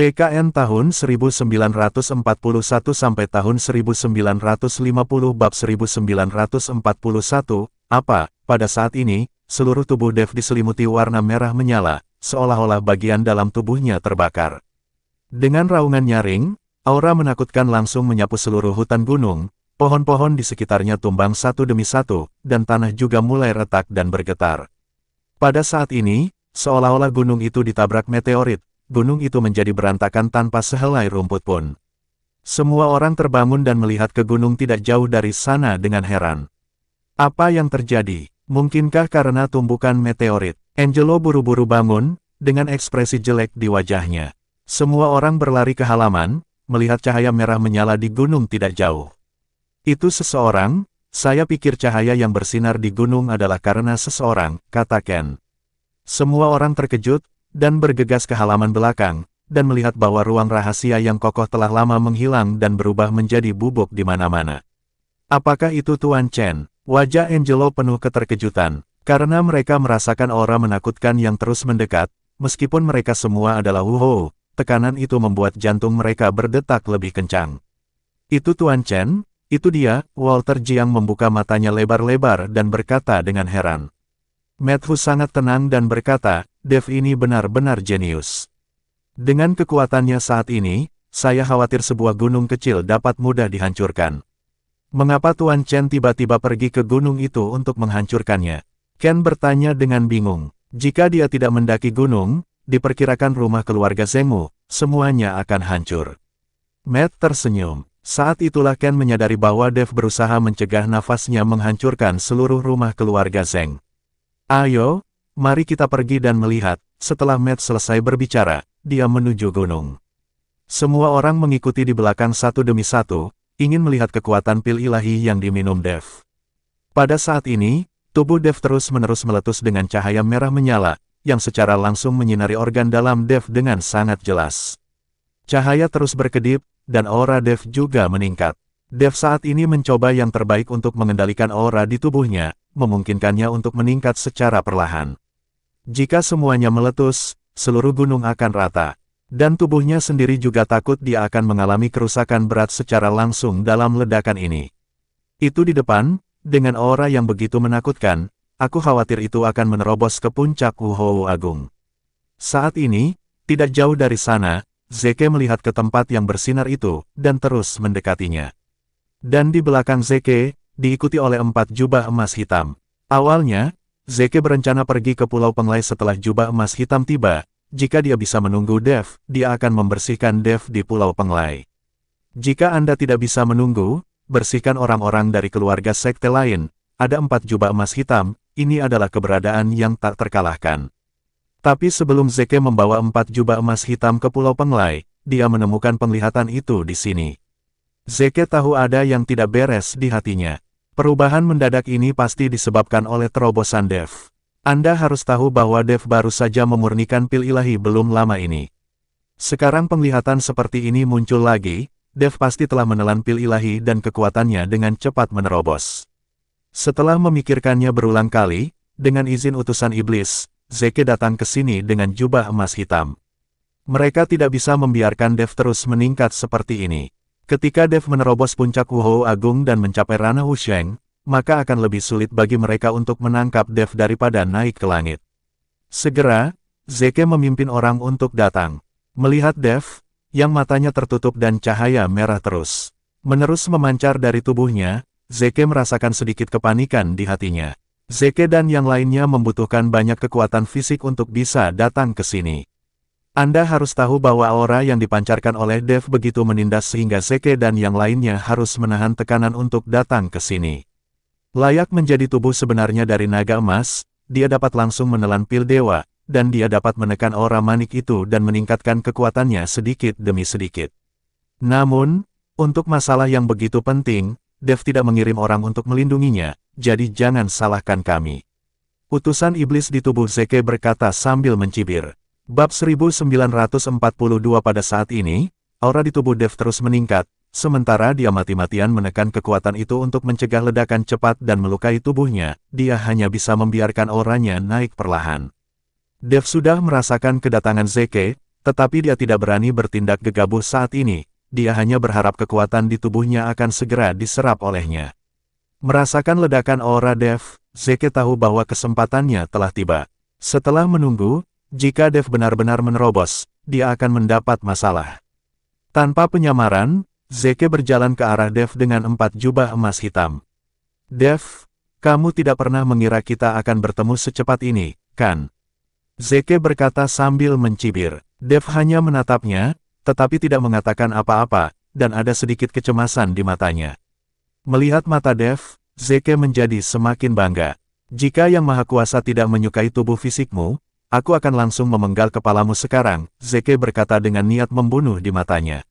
PKN tahun 1941 sampai tahun 1950 bab 1941, apa, pada saat ini, seluruh tubuh Dev diselimuti warna merah menyala, seolah-olah bagian dalam tubuhnya terbakar. Dengan raungan nyaring, aura menakutkan langsung menyapu seluruh hutan gunung, pohon-pohon di sekitarnya tumbang satu demi satu, dan tanah juga mulai retak dan bergetar. Pada saat ini, seolah-olah gunung itu ditabrak meteorit. Gunung itu menjadi berantakan tanpa sehelai rumput pun. Semua orang terbangun dan melihat ke gunung tidak jauh dari sana dengan heran. Apa yang terjadi? Mungkinkah karena tumbukan meteorit? Angelo buru-buru bangun, dengan ekspresi jelek di wajahnya. Semua orang berlari ke halaman, melihat cahaya merah menyala di gunung tidak jauh. Itu seseorang, saya pikir cahaya yang bersinar di gunung adalah karena seseorang, kata Ken. Semua orang terkejut, dan bergegas ke halaman belakang, dan melihat bahwa ruang rahasia yang kokoh telah lama menghilang dan berubah menjadi bubuk di mana-mana. Apakah itu Tuan Chen? Wajah Angelo penuh keterkejutan, karena mereka merasakan aura menakutkan yang terus mendekat, meskipun mereka semua adalah Wuhou, tekanan itu membuat jantung mereka berdetak lebih kencang. Itu Tuan Chen? Itu dia, Walter Jiang membuka matanya lebar-lebar dan berkata dengan heran. Matthew sangat tenang dan berkata, Dev ini benar-benar jenius. Dengan kekuatannya saat ini, saya khawatir sebuah gunung kecil dapat mudah dihancurkan. Mengapa Tuan Chen tiba-tiba pergi ke gunung itu untuk menghancurkannya? Ken bertanya dengan bingung. Jika dia tidak mendaki gunung, diperkirakan rumah keluarga Zengmu, semuanya akan hancur. Matt tersenyum. Saat itulah Ken menyadari bahwa Dev berusaha mencegah nafasnya menghancurkan seluruh rumah keluarga Zeng. Ayo, mari kita pergi dan melihat. Setelah Matt selesai berbicara, dia menuju gunung. Semua orang mengikuti di belakang satu demi satu, ingin melihat kekuatan pil ilahi yang diminum Dev. Pada saat ini, tubuh Dev terus-menerus meletus dengan cahaya merah menyala, yang secara langsung menyinari organ dalam Dev dengan sangat jelas. Cahaya terus berkedip, dan aura Dev juga meningkat. Dev saat ini mencoba yang terbaik untuk mengendalikan aura di tubuhnya, memungkinkannya untuk meningkat secara perlahan. Jika semuanya meletus, seluruh gunung akan rata. Dan tubuhnya sendiri juga takut dia akan mengalami kerusakan berat secara langsung dalam ledakan ini. Itu di depan, dengan aura yang begitu menakutkan, aku khawatir itu akan menerobos ke puncak Wuhou Agung. Saat ini, tidak jauh dari sana, Zeke melihat ke tempat yang bersinar itu, dan terus mendekatinya. Dan di belakang Zeke, diikuti oleh 4 jubah emas hitam. Awalnya, Zeke berencana pergi ke Pulau Penglai setelah jubah emas hitam tiba. Jika dia bisa menunggu Dev, dia akan membersihkan Dev di Pulau Penglai. Jika Anda tidak bisa menunggu, bersihkan orang-orang dari keluarga sekte lain. Ada 4 jubah emas hitam, ini adalah keberadaan yang tak terkalahkan. Tapi sebelum Zeke membawa 4 jubah emas hitam ke Pulau Penglai, dia menemukan penglihatan itu di sini. Zeke tahu ada yang tidak beres di hatinya. Perubahan mendadak ini pasti disebabkan oleh terobosan Dev. Anda harus tahu bahwa Dev baru saja memurnikan pil ilahi belum lama ini. Sekarang penglihatan seperti ini muncul lagi, Dev pasti telah menelan pil ilahi dan kekuatannya dengan cepat menerobos. Setelah memikirkannya berulang kali, dengan izin utusan iblis, Zeke datang ke sini dengan jubah emas hitam. Mereka tidak bisa membiarkan Dev terus meningkat seperti ini. Ketika Dev menerobos puncak Wuhou Agung dan mencapai ranah Wusheng, maka akan lebih sulit bagi mereka untuk menangkap Dev daripada naik ke langit. Segera, Zeke memimpin orang untuk datang. Melihat Dev, yang matanya tertutup dan cahaya merah terus-menerus memancar dari tubuhnya, Zeke merasakan sedikit kepanikan di hatinya. Zeke dan yang lainnya membutuhkan banyak kekuatan fisik untuk bisa datang ke sini. Anda harus tahu bahwa aura yang dipancarkan oleh Dev begitu menindas sehingga Zeke dan yang lainnya harus menahan tekanan untuk datang ke sini. Layak menjadi tubuh sebenarnya dari naga emas, dia dapat langsung menelan pil dewa, dan dia dapat menekan aura manik itu dan meningkatkan kekuatannya sedikit demi sedikit. Namun, untuk masalah yang begitu penting, Dev tidak mengirim orang untuk melindunginya, jadi jangan salahkan kami. Utusan iblis di tubuh Zeke berkata sambil mencibir. Bab 1942 pada saat ini, aura di tubuh Dev terus meningkat, sementara dia mati-matian menekan kekuatan itu untuk mencegah ledakan cepat dan melukai tubuhnya, dia hanya bisa membiarkan auranya naik perlahan. Dev sudah merasakan kedatangan Zeke, Tetapi dia tidak berani bertindak gegabah saat ini, dia hanya berharap kekuatan di tubuhnya akan segera diserap olehnya. Merasakan ledakan aura Dev, Zeke tahu bahwa kesempatannya telah tiba. Setelah menunggu, jika Dev benar-benar menerobos, dia akan mendapat masalah. Tanpa penyamaran, Zeke berjalan ke arah Dev dengan 4 jubah emas hitam. Dev, kamu tidak pernah mengira kita akan bertemu secepat ini, kan? Zeke berkata sambil mencibir. Dev hanya menatapnya, tetapi tidak mengatakan apa-apa, dan ada sedikit kecemasan di matanya. Melihat mata Dev, Zeke menjadi semakin bangga. Jika Yang Maha Kuasa tidak menyukai tubuh fisikmu, aku akan langsung memenggal kepalamu sekarang, Zeke berkata dengan niat membunuh di matanya.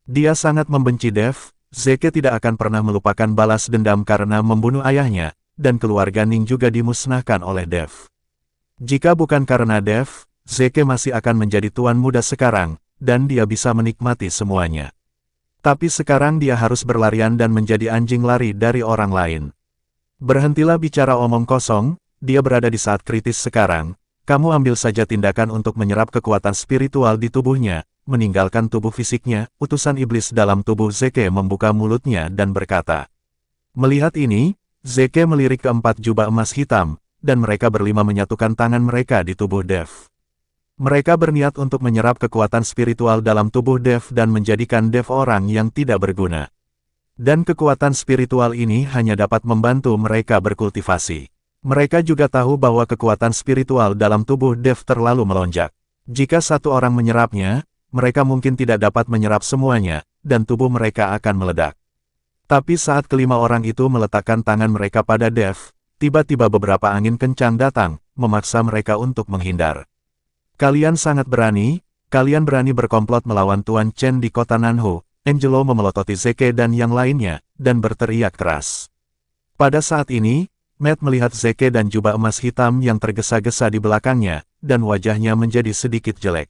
Dia sangat membenci Dev, Zeke tidak akan pernah melupakan balas dendam karena membunuh ayahnya, dan keluarga Ning juga dimusnahkan oleh Dev. Jika bukan karena Dev, Zeke masih akan menjadi tuan muda sekarang, dan dia bisa menikmati semuanya. Tapi sekarang dia harus berlarian dan menjadi anjing lari dari orang lain. Berhentilah bicara omong kosong, dia berada di saat kritis sekarang, kamu ambil saja tindakan untuk menyerap kekuatan spiritual di tubuhnya, meninggalkan tubuh fisiknya, utusan iblis dalam tubuh Zeke membuka mulutnya dan berkata. Melihat ini, Zeke melirik ke 4 jubah emas hitam, dan mereka berlima menyatukan tangan mereka di tubuh Dev. Mereka berniat untuk menyerap kekuatan spiritual dalam tubuh Dev dan menjadikan Dev orang yang tidak berguna. Dan kekuatan spiritual ini hanya dapat membantu mereka berkultivasi. Mereka juga tahu bahwa kekuatan spiritual dalam tubuh Dev terlalu melonjak. Jika satu orang menyerapnya, mereka mungkin tidak dapat menyerap semuanya, dan tubuh mereka akan meledak. Tapi saat kelima orang itu meletakkan tangan mereka pada Dev, tiba-tiba beberapa angin kencang datang, memaksa mereka untuk menghindar. Kalian sangat berani, kalian berani berkomplot melawan Tuan Chen di kota Nanhu, Angelo memelototi Zeke dan yang lainnya, dan berteriak keras. Pada saat ini, Matt melihat Zeke dan jubah emas hitam yang tergesa-gesa di belakangnya, dan wajahnya menjadi sedikit jelek.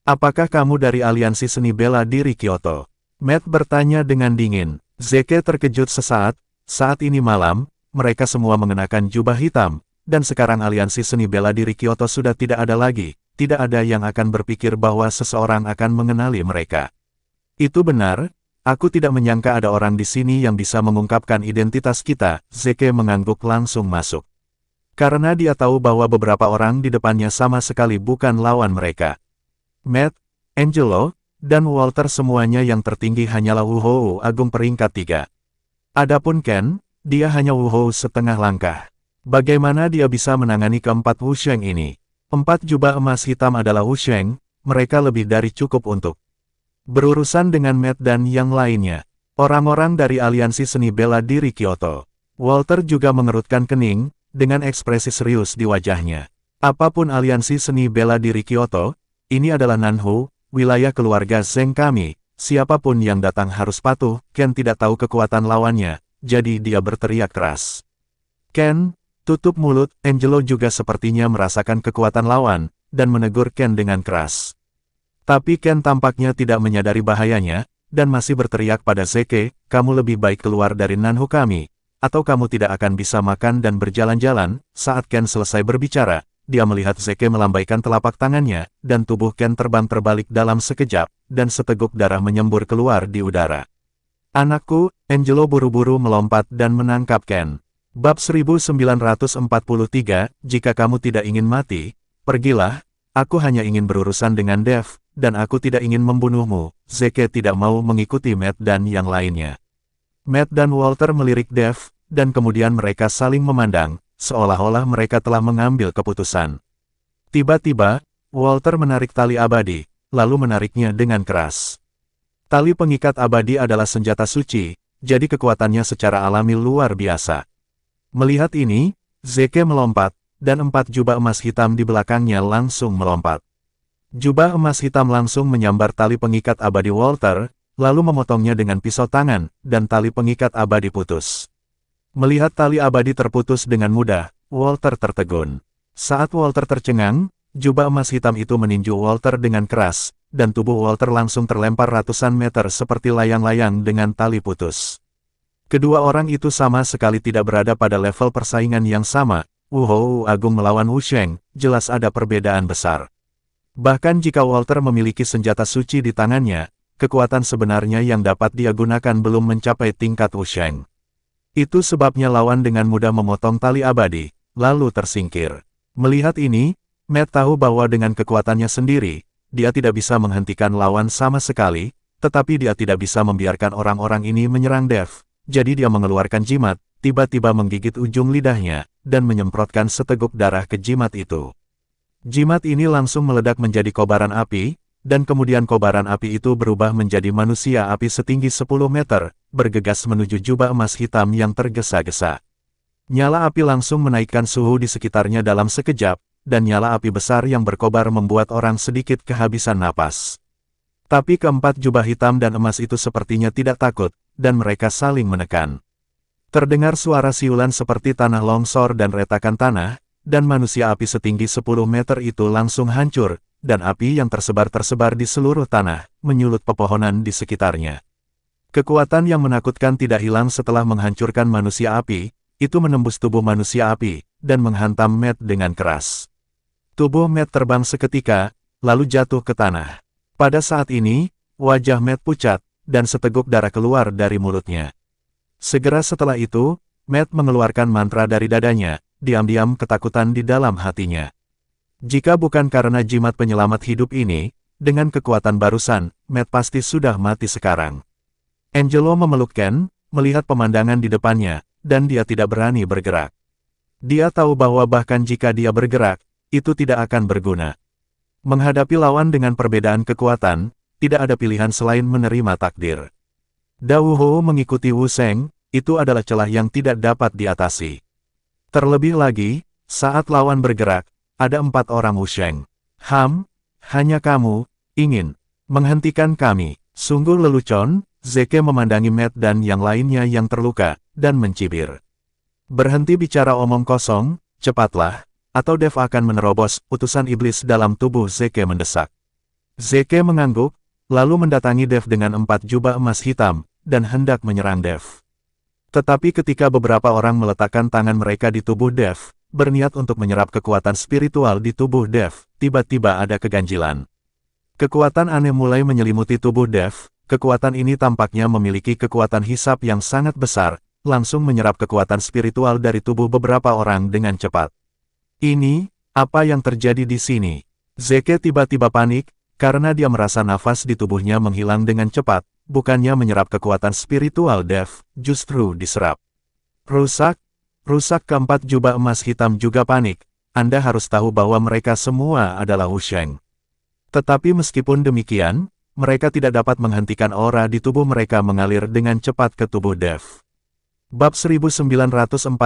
Apakah kamu dari aliansi seni bela diri Kyoto? Matt bertanya dengan dingin. Zeke terkejut sesaat, saat ini malam, mereka semua mengenakan jubah hitam, dan sekarang aliansi seni bela diri Kyoto sudah tidak ada lagi. Tidak ada yang akan berpikir bahwa seseorang akan mengenali mereka. Itu benar, aku tidak menyangka ada orang di sini yang bisa mengungkapkan identitas kita, Zeke mengangguk langsung masuk. Karena dia tahu bahwa beberapa orang di depannya sama sekali bukan lawan mereka. Matt, Angelo, dan Walter semuanya yang tertinggi hanyalah Wuhou Agung peringkat 3. Adapun Ken, dia hanya Wuhou setengah langkah. Bagaimana dia bisa menangani keempat Wusheng ini? 4 jubah emas hitam adalah Wusheng, mereka lebih dari cukup untuk berurusan dengan Matt dan yang lainnya. Orang-orang dari aliansi seni bela diri Kyoto. Walter juga mengerutkan kening, dengan ekspresi serius di wajahnya. Apapun aliansi seni bela diri Kyoto, ini adalah Nanhu, wilayah keluarga Zeng kami, siapapun yang datang harus patuh. Ken tidak tahu kekuatan lawannya, jadi dia berteriak keras. Ken, tutup mulut. Angelo juga sepertinya merasakan kekuatan lawan, dan menegur Ken dengan keras. Tapi Ken tampaknya tidak menyadari bahayanya, dan masih berteriak pada Zeke, kamu lebih baik keluar dari Nanhu kami, atau kamu tidak akan bisa makan dan berjalan-jalan. Saat Ken selesai berbicara, dia melihat Zeke melambaikan telapak tangannya, dan tubuh Ken terbang terbalik dalam sekejap, dan seteguk darah menyembur keluar di udara. Anakku, Angelo buru-buru melompat dan menangkap Ken. Bab 1943, jika kamu tidak ingin mati, pergilah, aku hanya ingin berurusan dengan Dev, dan aku tidak ingin membunuhmu. Zeke tidak mau mengikuti Matt dan yang lainnya. Matt dan Walter melirik Dev, dan kemudian mereka saling memandang, seolah-olah mereka telah mengambil keputusan. Tiba-tiba, Walter menarik tali abadi, lalu menariknya dengan keras. Tali pengikat abadi adalah senjata suci, jadi kekuatannya secara alami luar biasa. Melihat ini, Zeke melompat, dan 4 jubah emas hitam di belakangnya langsung melompat. Jubah emas hitam langsung menyambar tali pengikat abadi Walter, lalu memotongnya dengan pisau tangan, dan tali pengikat abadi putus. Melihat tali abadi terputus dengan mudah, Walter tertegun. Saat Walter tercengang, jubah emas hitam itu meninju Walter dengan keras, dan tubuh Walter langsung terlempar ratusan meter seperti layang-layang dengan tali putus. Kedua orang itu sama sekali tidak berada pada level persaingan yang sama. Wuhou Agung melawan Wusheng, jelas ada perbedaan besar. Bahkan jika Walter memiliki senjata suci di tangannya, kekuatan sebenarnya yang dapat dia gunakan belum mencapai tingkat Wusheng. Itu sebabnya lawan dengan mudah memotong tali abadi, lalu tersingkir. Melihat ini, Matt tahu bahwa dengan kekuatannya sendiri, dia tidak bisa menghentikan lawan sama sekali, tetapi dia tidak bisa membiarkan orang-orang ini menyerang Dev. Jadi dia mengeluarkan jimat, tiba-tiba menggigit ujung lidahnya, dan menyemprotkan seteguk darah ke jimat itu. Jimat ini langsung meledak menjadi kobaran api, dan kemudian kobaran api itu berubah menjadi manusia api setinggi 10 meter, bergegas menuju jubah emas hitam yang tergesa-gesa. Nyala api langsung menaikkan suhu di sekitarnya dalam sekejap, dan nyala api besar yang berkobar membuat orang sedikit kehabisan napas. Tapi keempat jubah hitam dan emas itu sepertinya tidak takut, dan mereka saling menekan. Terdengar suara siulan seperti tanah longsor dan retakan tanah, dan manusia api setinggi 10 meter itu langsung hancur, dan api yang tersebar di seluruh tanah, menyulut pepohonan di sekitarnya. Kekuatan yang menakutkan tidak hilang setelah menghancurkan manusia api, itu menembus tubuh manusia api, dan menghantam Matt dengan keras. Tubuh Matt terbang seketika, lalu jatuh ke tanah. Pada saat ini, wajah Matt pucat, dan seteguk darah keluar dari mulutnya. Segera setelah itu, Matt mengeluarkan mantra dari dadanya, diam-diam ketakutan di dalam hatinya. Jika bukan karena jimat penyelamat hidup ini, dengan kekuatan barusan, Matt pasti sudah mati sekarang. Angelo memeluk Ken, melihat pemandangan di depannya, dan dia tidak berani bergerak. Dia tahu bahwa bahkan jika dia bergerak, itu tidak akan berguna. Menghadapi lawan dengan perbedaan kekuatan, tidak ada pilihan selain menerima takdir. Dao Hou mengikuti Wu Sheng, itu adalah celah yang tidak dapat diatasi. Terlebih lagi, saat lawan bergerak, ada 4 orang Wu Sheng. Hanya kamu, ingin menghentikan kami. Sungguh lelucon, Zeke memandangi Matt dan yang lainnya yang terluka, dan mencibir. Berhenti bicara omong kosong, cepatlah, atau Dev akan menerobos, utusan iblis dalam tubuh Zeke mendesak. Zeke mengangguk, lalu mendatangi Dev dengan 4 jubah emas hitam, dan hendak menyerang Dev. Tetapi ketika beberapa orang meletakkan tangan mereka di tubuh Dev, berniat untuk menyerap kekuatan spiritual di tubuh Dev, tiba-tiba ada keganjilan. Kekuatan aneh mulai menyelimuti tubuh Dev, kekuatan ini tampaknya memiliki kekuatan hisap yang sangat besar, langsung menyerap kekuatan spiritual dari tubuh beberapa orang dengan cepat. Ini, apa yang terjadi di sini? Zeke tiba-tiba panik, karena dia merasa nafas di tubuhnya menghilang dengan cepat, bukannya menyerap kekuatan spiritual Dev, justru diserap. Rusak keempat jubah emas hitam juga panik, Anda harus tahu bahwa mereka semua adalah Wu Sheng. Tetapi meskipun demikian, mereka tidak dapat menghentikan aura di tubuh mereka mengalir dengan cepat ke tubuh Dev. Bab 1944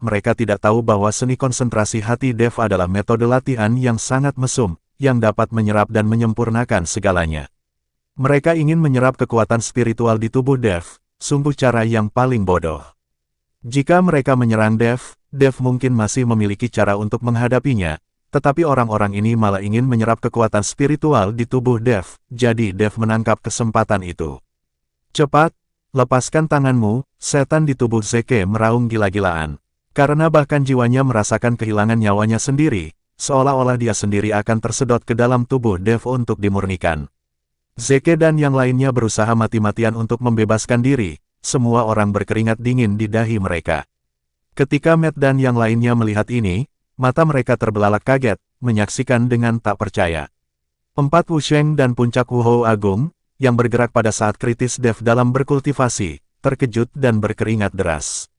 mereka tidak tahu bahwa seni konsentrasi hati Dev adalah metode latihan yang sangat mesum, yang dapat menyerap dan menyempurnakan segalanya. Mereka ingin menyerap kekuatan spiritual di tubuh Dev, sungguh cara yang paling bodoh. Jika mereka menyerang Dev, Dev mungkin masih memiliki cara untuk menghadapinya, tetapi orang-orang ini malah ingin menyerap kekuatan spiritual di tubuh Dev, jadi Dev menangkap kesempatan itu. Cepat! Lepaskan tanganmu, setan di tubuh Zeke meraung gila-gilaan. Karena bahkan jiwanya merasakan kehilangan nyawanya sendiri, seolah-olah dia sendiri akan tersedot ke dalam tubuh Dev untuk dimurnikan. Zeke dan yang lainnya berusaha mati-matian untuk membebaskan diri, semua orang berkeringat dingin di dahi mereka. Ketika Matt dan yang lainnya melihat ini, mata mereka terbelalak kaget, menyaksikan dengan tak percaya. 4 Wu Sheng dan puncak Wu Hou Agung, yang bergerak pada saat kritis Dev dalam berkultivasi, terkejut dan berkeringat deras.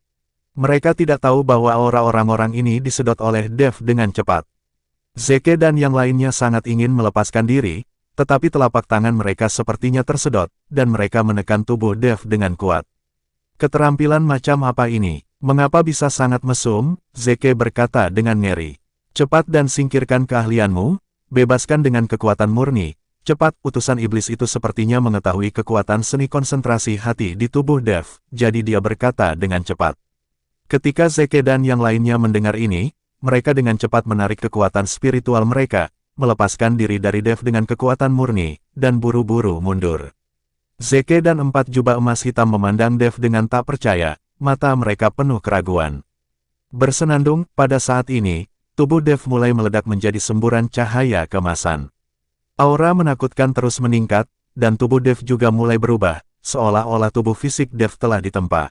Mereka tidak tahu bahwa aura orang-orang ini disedot oleh Dev dengan cepat. Zeke dan yang lainnya sangat ingin melepaskan diri, tetapi telapak tangan mereka sepertinya tersedot, dan mereka menekan tubuh Dev dengan kuat. Keterampilan macam apa ini? Mengapa bisa sangat mesum? Zeke berkata dengan ngeri. Cepat dan singkirkan keahlianmu, bebaskan dengan kekuatan murni. Cepat, utusan iblis itu sepertinya mengetahui kekuatan seni konsentrasi hati di tubuh Dev, jadi dia berkata dengan cepat. Ketika Zeke dan yang lainnya mendengar ini, mereka dengan cepat menarik kekuatan spiritual mereka, melepaskan diri dari Dev dengan kekuatan murni, dan buru-buru mundur. Zeke dan 4 jubah emas hitam memandang Dev dengan tak percaya, mata mereka penuh keraguan. Bersenandung, pada saat ini, tubuh Dev mulai meledak menjadi semburan cahaya kemasan. Aura menakutkan terus meningkat, dan tubuh Dev juga mulai berubah, seolah-olah tubuh fisik Dev telah ditempa.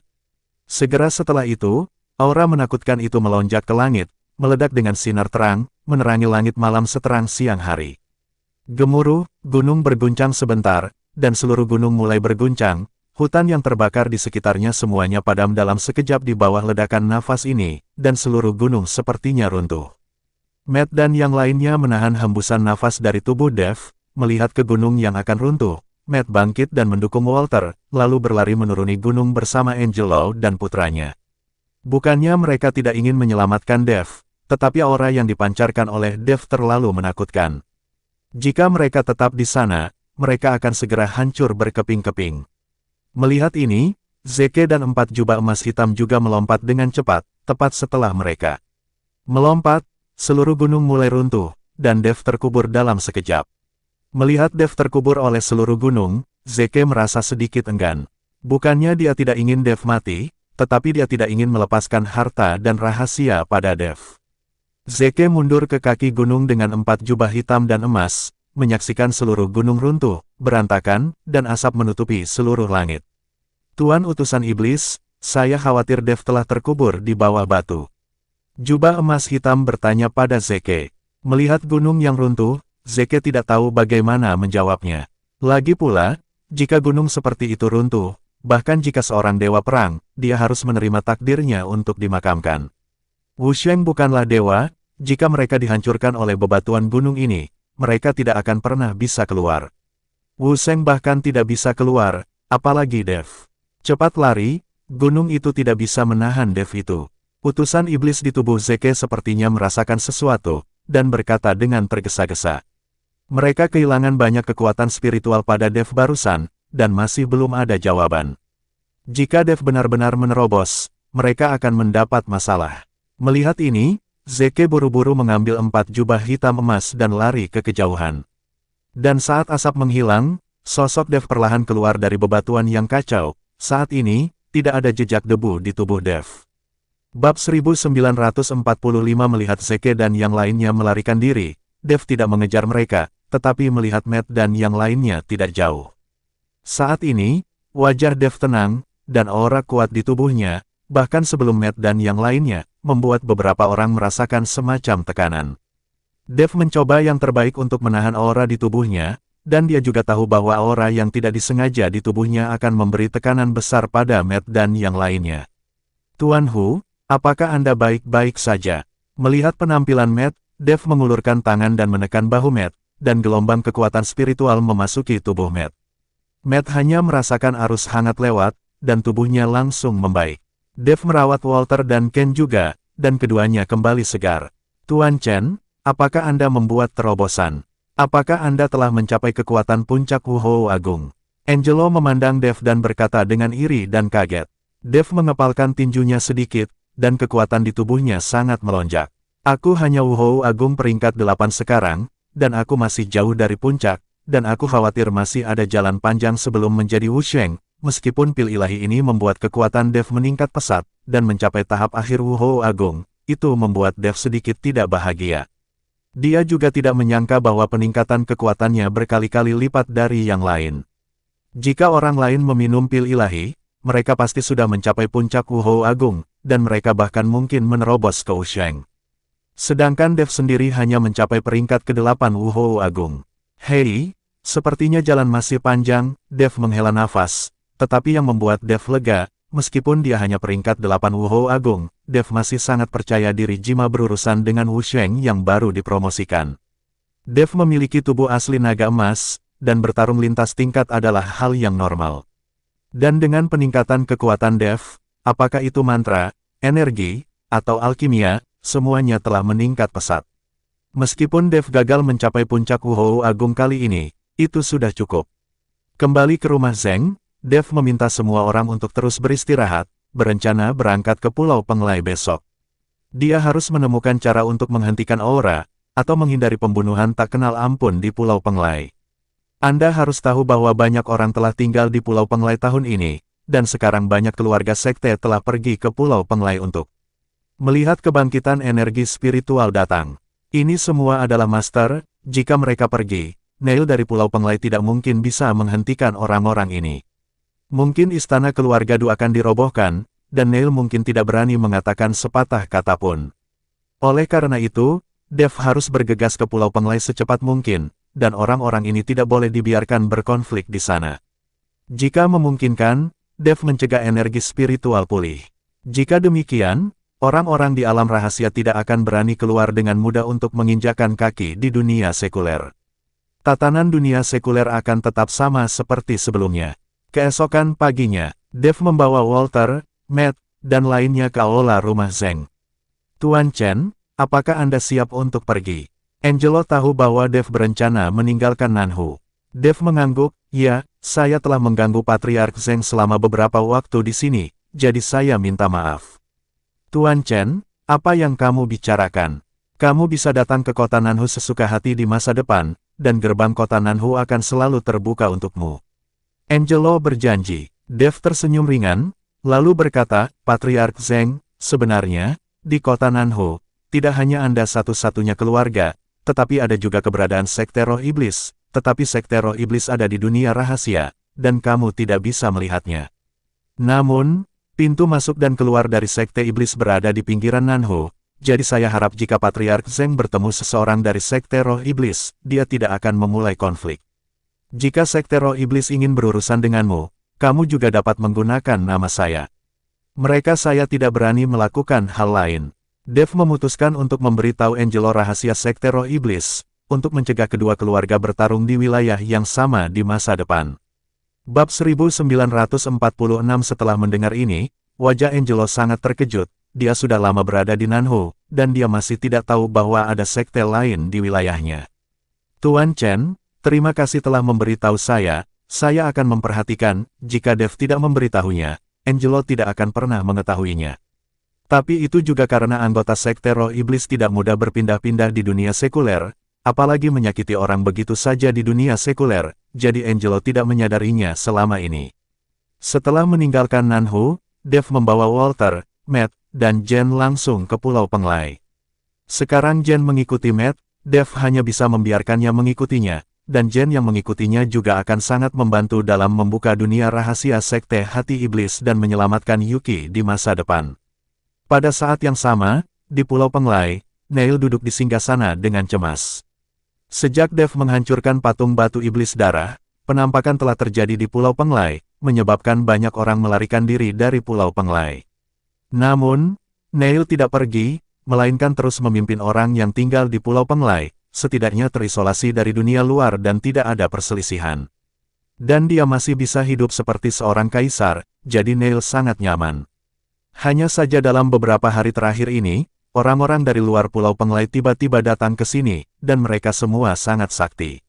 Segera setelah itu, aura menakutkan itu melonjak ke langit, meledak dengan sinar terang, menerangi langit malam seterang siang hari. Gemuruh, gunung berguncang sebentar, dan seluruh gunung mulai berguncang, hutan yang terbakar di sekitarnya semuanya padam dalam sekejap di bawah ledakan nafas ini, dan seluruh gunung sepertinya runtuh. Matt dan yang lainnya menahan hembusan nafas dari tubuh Dev, melihat ke gunung yang akan runtuh. Matt bangkit dan mendukung Walter, lalu berlari menuruni gunung bersama Angelo dan putranya. Bukannya mereka tidak ingin menyelamatkan Dev, tetapi aura yang dipancarkan oleh Dev terlalu menakutkan. Jika mereka tetap di sana, mereka akan segera hancur berkeping-keping. Melihat ini, Zeke dan 4 jubah emas hitam juga melompat dengan cepat, tepat setelah mereka melompat. Seluruh gunung mulai runtuh, dan Dev terkubur dalam sekejap. Melihat Dev terkubur oleh seluruh gunung, Zeke merasa sedikit enggan. Bukannya dia tidak ingin Dev mati, tetapi dia tidak ingin melepaskan harta dan rahasia pada Dev. Zeke mundur ke kaki gunung dengan 4 jubah hitam dan emas, menyaksikan seluruh gunung runtuh, berantakan, dan asap menutupi seluruh langit. Tuan utusan iblis, saya khawatir Dev telah terkubur di bawah batu. Jubah emas hitam bertanya pada Zeke. Melihat gunung yang runtuh, Zeke tidak tahu bagaimana menjawabnya. Lagi pula, jika gunung seperti itu runtuh, bahkan jika seorang dewa perang, dia harus menerima takdirnya untuk dimakamkan. Wu Sheng bukanlah dewa, jika mereka dihancurkan oleh bebatuan gunung ini, mereka tidak akan pernah bisa keluar. Wu Sheng bahkan tidak bisa keluar, apalagi Dev. Cepat lari, gunung itu tidak bisa menahan Dev itu. Utusan iblis di tubuh Zeke sepertinya merasakan sesuatu, dan berkata dengan tergesa-gesa. Mereka kehilangan banyak kekuatan spiritual pada Dev barusan, dan masih belum ada jawaban. Jika Dev benar-benar menerobos, mereka akan mendapat masalah. Melihat ini, Zeke buru-buru mengambil 4 jubah hitam emas dan lari ke kejauhan. Dan saat asap menghilang, sosok Dev perlahan keluar dari bebatuan yang kacau. Saat ini, tidak ada jejak debu di tubuh Dev. Bab 1945 melihat Zeke dan yang lainnya melarikan diri, Dev tidak mengejar mereka, tetapi melihat Matt dan yang lainnya tidak jauh. Saat ini, wajah Dev tenang, dan aura kuat di tubuhnya, bahkan sebelum Matt dan yang lainnya, membuat beberapa orang merasakan semacam tekanan. Dev mencoba yang terbaik untuk menahan aura di tubuhnya, dan dia juga tahu bahwa aura yang tidak disengaja di tubuhnya akan memberi tekanan besar pada Matt dan yang lainnya. Tuan Hu, apakah Anda baik-baik saja? Melihat penampilan Matt, Dev mengulurkan tangan dan menekan bahu Matt, dan gelombang kekuatan spiritual memasuki tubuh Matt. Matt hanya merasakan arus hangat lewat, dan tubuhnya langsung membaik. Dev merawat Walter dan Ken juga, dan keduanya kembali segar. Tuan Chen, apakah Anda membuat terobosan? Apakah Anda telah mencapai kekuatan puncak Wu Hou Agung? Angelo memandang Dev dan berkata dengan iri dan kaget. Dev mengepalkan tinjunya sedikit, dan kekuatan di tubuhnya sangat melonjak. Aku hanya Wu Hou Agung peringkat 8 sekarang, dan aku masih jauh dari puncak, dan aku khawatir masih ada jalan panjang sebelum menjadi Wu Sheng. Meskipun pil ilahi ini membuat kekuatan Dev meningkat pesat, dan mencapai tahap akhir Wu Hou Agung, itu membuat Dev sedikit tidak bahagia. Dia juga tidak menyangka bahwa peningkatan kekuatannya berkali-kali lipat dari yang lain. Jika orang lain meminum pil ilahi, mereka pasti sudah mencapai puncak Wu Hou Agung, dan mereka bahkan mungkin menerobos ke Wu Sheng. Sedangkan Dev sendiri hanya mencapai peringkat ke-8 Wu Hou Agung. Hei, sepertinya jalan masih panjang, Dev menghela nafas, tetapi yang membuat Dev lega, meskipun dia hanya peringkat 8 Wu Hou Agung, Dev masih sangat percaya diri jika berurusan dengan Wu Sheng yang baru dipromosikan. Dev memiliki tubuh asli naga emas, dan bertarung lintas tingkat adalah hal yang normal. Dan dengan peningkatan kekuatan Dev, apakah itu mantra, energi, atau alkimia, semuanya telah meningkat pesat. Meskipun Dev gagal mencapai puncak Wu Hou Agung kali ini, itu sudah cukup. Kembali ke rumah Zeng, Dev meminta semua orang untuk terus beristirahat, berencana berangkat ke Pulau Penglai besok. Dia harus menemukan cara untuk menghentikan aura, atau menghindari pembunuhan tak kenal ampun di Pulau Penglai. Anda harus tahu bahwa banyak orang telah tinggal di Pulau Penglai tahun ini, dan sekarang banyak keluarga sekte telah pergi ke Pulau Penglai untuk melihat kebangkitan energi spiritual datang. Ini semua adalah master, jika mereka pergi, Neil dari Pulau Penglai tidak mungkin bisa menghentikan orang-orang ini. Mungkin istana keluarga Du akan dirobohkan, dan Neil mungkin tidak berani mengatakan sepatah kata pun. Oleh karena itu, Dev harus bergegas ke Pulau Penglai secepat mungkin, dan orang-orang ini tidak boleh dibiarkan berkonflik di sana. Jika memungkinkan, Dev mencegah energi spiritual pulih. Jika demikian, orang-orang di alam rahasia tidak akan berani keluar dengan mudah untuk menginjakkan kaki di dunia sekuler. Tatanan dunia sekuler akan tetap sama seperti sebelumnya. Keesokan paginya, Dev membawa Walter, Matt, dan lainnya ke aula rumah Zeng. Tuan Chen, apakah Anda siap untuk pergi? Angelo tahu bahwa Dev berencana meninggalkan Nanhu. Dev mengangguk, ya, saya telah mengganggu Patriark Zeng selama beberapa waktu di sini, jadi saya minta maaf. Tuan Chen, apa yang kamu bicarakan? Kamu bisa datang ke kota Nanhu sesuka hati di masa depan, dan gerbang kota Nanhu akan selalu terbuka untukmu. Angelo berjanji. Dev tersenyum ringan, lalu berkata, Patriark Zeng, sebenarnya, di kota Nanhu, tidak hanya Anda satu-satunya keluarga, tetapi ada juga keberadaan Sekte Roh Iblis, tetapi Sekte Roh Iblis ada di dunia rahasia, dan kamu tidak bisa melihatnya. Namun, pintu masuk dan keluar dari Sekte Iblis berada di pinggiran Nanhu, jadi saya harap jika Patriark Zeng bertemu seseorang dari Sekte Roh Iblis, dia tidak akan memulai konflik. Jika Sekte Roh Iblis ingin berurusan denganmu, kamu juga dapat menggunakan nama saya. Mereka saya tidak berani melakukan hal lain. Dev memutuskan untuk memberitahu Angelo rahasia Sekte Roh Iblis, untuk mencegah kedua keluarga bertarung di wilayah yang sama di masa depan. Bab 1946. Setelah mendengar ini, wajah Angelo sangat terkejut. Dia sudah lama berada di Nanhu, dan dia masih tidak tahu bahwa ada sekte lain di wilayahnya. Tuan Chen, terima kasih telah memberitahu saya akan memperhatikan, jika Dev tidak memberitahunya, Angelo tidak akan pernah mengetahuinya. Tapi itu juga karena anggota Sekte Roh Iblis tidak mudah berpindah-pindah di dunia sekuler, apalagi menyakiti orang begitu saja di dunia sekuler, jadi Angelo tidak menyadarinya selama ini. Setelah meninggalkan Nanhu, Dev membawa Walter, Matt, dan Jen langsung ke Pulau Penglai. Sekarang Jen mengikuti Matt, Dev hanya bisa membiarkannya mengikutinya, dan Jen yang mengikutinya juga akan sangat membantu dalam membuka dunia rahasia Sekte Hati Iblis dan menyelamatkan Yuki di masa depan. Pada saat yang sama, di Pulau Penglai, Neil duduk di singgasana dengan cemas. Sejak Dev menghancurkan patung batu iblis darah, penampakan telah terjadi di Pulau Penglai, menyebabkan banyak orang melarikan diri dari Pulau Penglai. Namun, Neil tidak pergi, melainkan terus memimpin orang yang tinggal di Pulau Penglai, setidaknya terisolasi dari dunia luar dan tidak ada perselisihan. Dan dia masih bisa hidup seperti seorang kaisar, jadi Neil sangat nyaman. Hanya saja dalam beberapa hari terakhir ini, orang-orang dari luar Pulau Penglai tiba-tiba datang ke sini, dan mereka semua sangat sakti.